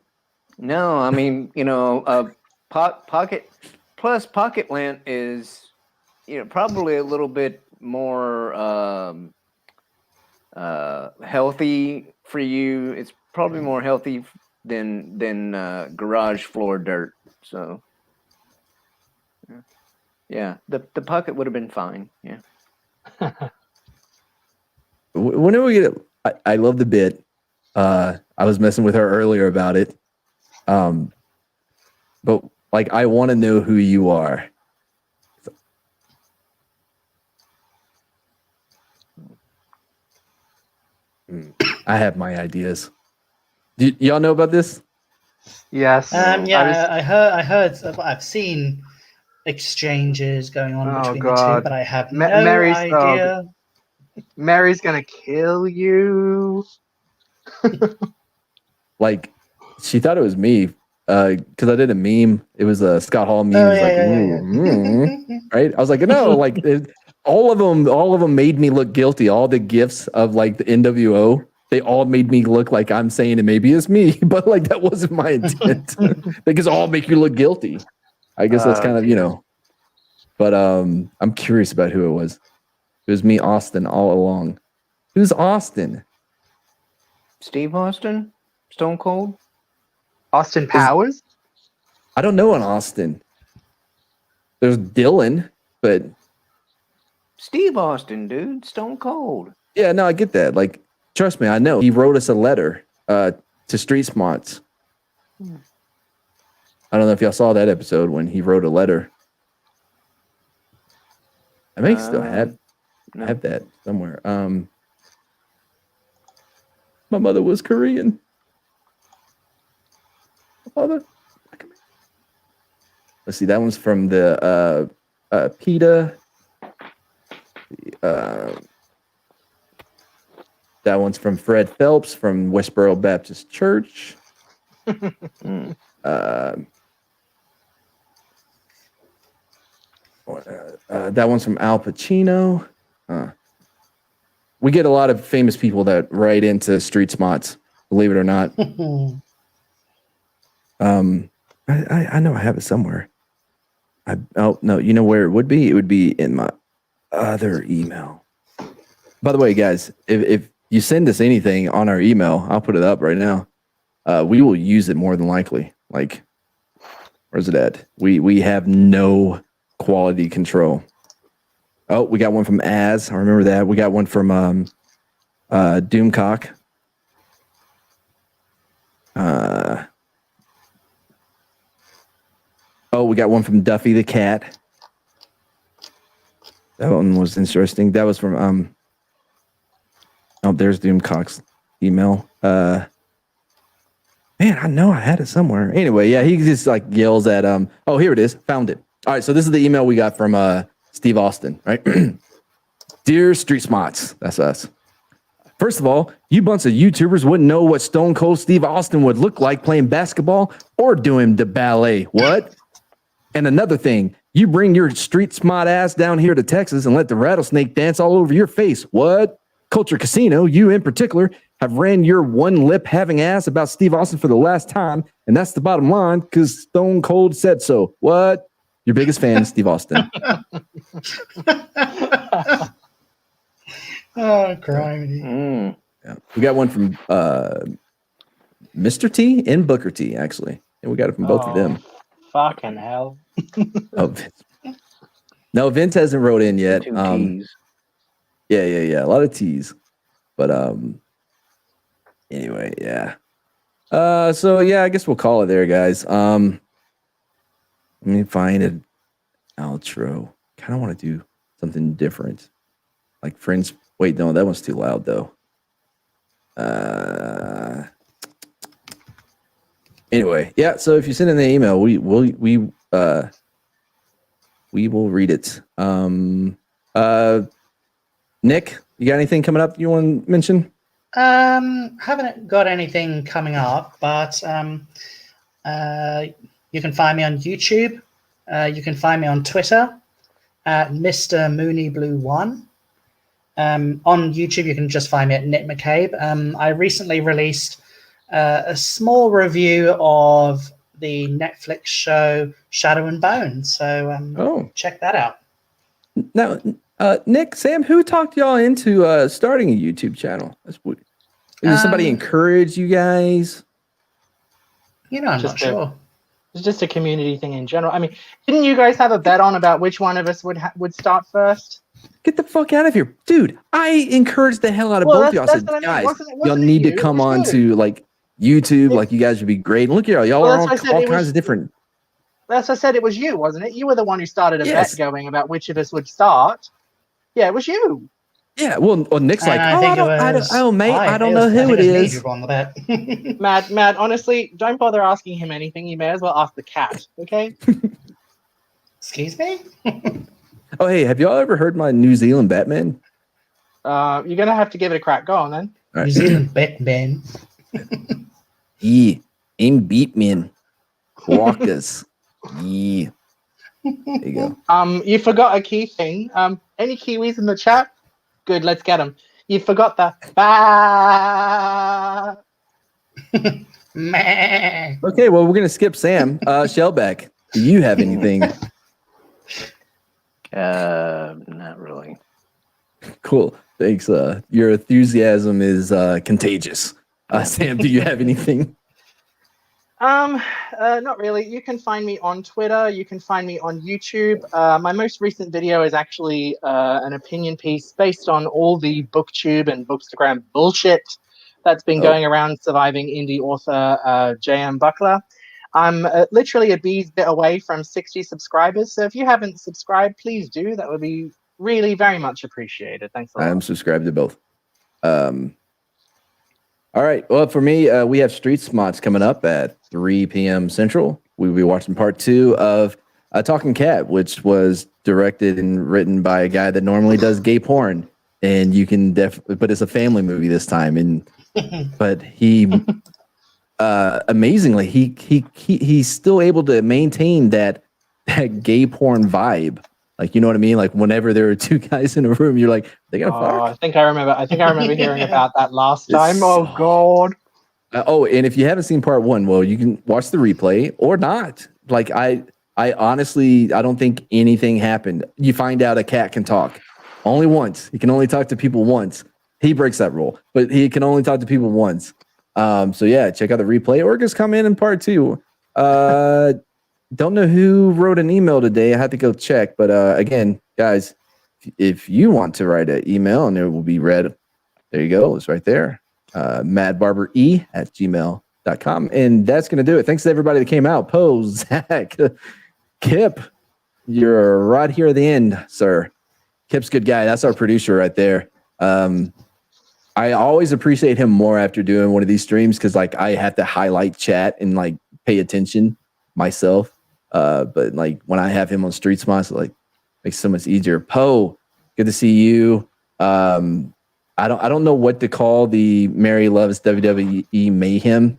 No, I mean, pocket plant is, probably a little bit more healthy for you. It's probably more healthy than garage floor dirt. So yeah, the pocket would have been fine. Yeah. Whenever we get it, I love the bit. I was messing with her earlier about it. But like, I want to know who you are. I have my ideas. Y'all know about this? Yes. Yeah, I heard. I've seen exchanges going on between the two, but I have no idea. Mary's gonna kill you. Like, she thought it was me because I did a meme. It was a Scott Hall meme. Oh, It's like, right? I was like, no, like all of them made me look guilty. All the gifts of like the NWO, they all made me look like I'm saying it maybe it's me, but like that wasn't my intent. They just all make you look guilty. I guess that's kind of, you know. But I'm curious about who it was. It was me, Austin, all along. Who's Austin? Steve Austin? Stone Cold? Austin Powers? I don't know an Austin. There's Dylan, but Steve Austin, dude. Stone Cold. Yeah, no, I get that. Like, trust me, I know. He wrote us a letter to Street Smarts. I don't know if y'all saw that episode when he wrote a letter. I may still have that somewhere. My mother was Korean. My mother. Let's see. That one's from the PETA. That one's from Fred Phelps from Westboro Baptist Church. That one's from Al Pacino. We get a lot of famous people that write into Street Smarts, believe it or not. I know I have it somewhere. Oh no, you know where it would be? It would be in my other email. By the way, guys, if you send us anything on our email, I'll put it up right now. We will use it more than likely. Like, where's it at? We have no quality control. Oh, we got one from Az. I remember that. We got one from Doomcock. Oh, we got one from Duffy the Cat. That one was interesting. That was from oh, there's Doomcock's email. Man, I know I had it somewhere. Anyway, yeah, he just like yells at oh, here it is. Found it. All right, so this is the email we got from Steve Austin, right? Dear Street Smarts, that's us. First of all, you bunch of YouTubers wouldn't know what Stone Cold Steve Austin would look like playing basketball or doing the ballet. What? And another thing, you bring your street smart ass down here to Texas and let the rattlesnake dance all over your face. What? Culture Casino, you in particular, have ran your one lip having ass about Steve Austin for the last time, and that's the bottom line because Stone Cold said so. What? Your biggest fan, Steve Austin. Oh, criminy. Yeah. We got one from Mr. T and Booker T, actually. And we got it from both of them. Fucking hell. Oh, Vince. No, Vince hasn't wrote in yet. Yeah. A lot of T's. But anyway, yeah. So yeah, I guess we'll call it there, guys. Let me find an outro. Kind of want to do something different. Like Friends. Wait, no, that one's too loud though. Anyway, yeah. So if you send in the email, we will read it. Nick, you got anything coming up you want to mention? Haven't got anything coming up, but you can find me on YouTube. You can find me on Twitter at Mr. Mooney Blue 1. On YouTube, you can just find me at Nick McCabe. I recently released a small review of the Netflix show Shadow and Bone, so check that out. Now, Nick, Sam, who talked y'all into starting a YouTube channel? Did somebody encourage you guys? I'm not sure. It's just a community thing in general. I mean, didn't you guys have a bet on about which one of us would start first? Get the fuck out of here, dude! I encouraged the hell out of both of y'all. I said, guys, y'all need to come on to like YouTube. Like, you guys would be great. And look at y'all are on all kinds of different. That's what I said. It was you, wasn't it? You were the one who started a bet going about which of us would start. Yeah, it was you. Yeah, well, Nick's like, I don't know who it is. On the bet. Matt, honestly, don't bother asking him anything. You may as well ask the cat, okay? Excuse me? Oh, hey, have y'all ever heard my New Zealand Batman? You're going to have to give it a crack. Go on, then. Right. New Zealand Batman. Yeah, I'm Batman. Walkers. Yeah. There you go. You forgot a key thing. Any Kiwis in the chat? Good, let's get them. You forgot the ba. Okay, well, we're gonna skip Sam. Shellback, do you have anything? Not really. Cool. Thanks. Your enthusiasm is contagious. Sam, do you have anything? Not really. You can find me on Twitter. You can find me on YouTube. My most recent video is actually an opinion piece based on all the BookTube and Bookstagram bullshit that's been going around surviving indie author J.M. Buckler. I'm literally a bee's bit away from 60 subscribers. So if you haven't subscribed, please do. That would be really very much appreciated. Thanks a lot. I'm subscribed to both. All right. Well, for me, we have Street Smots coming up at 3 p.m. Central. We'll be watching part 2 of Talking Cat, which was directed and written by a guy that normally does gay porn. And you can but it's a family movie this time. And but he amazingly he's still able to maintain that gay porn vibe. Like, you know what I mean? Like, whenever there are two guys in a room, you're like, they gotta fuck. I think I remember hearing about that last time. Oh God. And if you haven't seen part 1, well, you can watch the replay or not. Like, I honestly, I don't think anything happened. You find out a cat can talk only once. He can only talk to people once. He breaks that rule, but he can only talk to people once. So yeah, check out the replay or just come in part 2. Don't know who wrote an email today. I had to go check. But again, guys, if you want to write an email and it will be read, there you go. It's right there. madbarbere@gmail.com. And that's going to do it. Thanks to everybody that came out. Poe, Zach, Kip, you're right here at the end, sir. Kip's a good guy. That's our producer right there. I always appreciate him more after doing one of these streams because, like, I have to highlight chat and, like, pay attention myself. But like when I have him on Street Smiles, it like makes it so much easier. Poe, good to see you. I don't know what to call the Mary Loves WWE mayhem.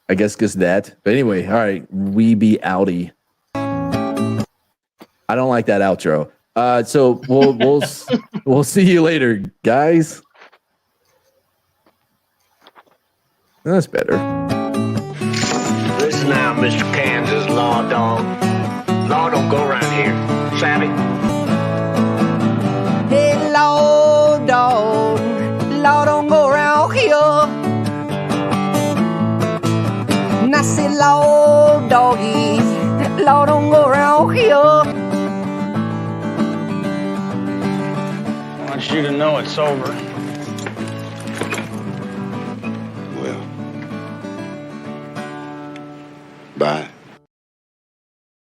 I guess just that. But anyway, all right, we be outie. I don't like that outro. So we'll see you later, guys. That's better. Listen now, Mr. Kansas Law Dog. Law don't go around here. Savvy? Hey, law dog, law don't go around here. And I say, law doggy, law don't go around here. I want you to know it's over. Well, bye.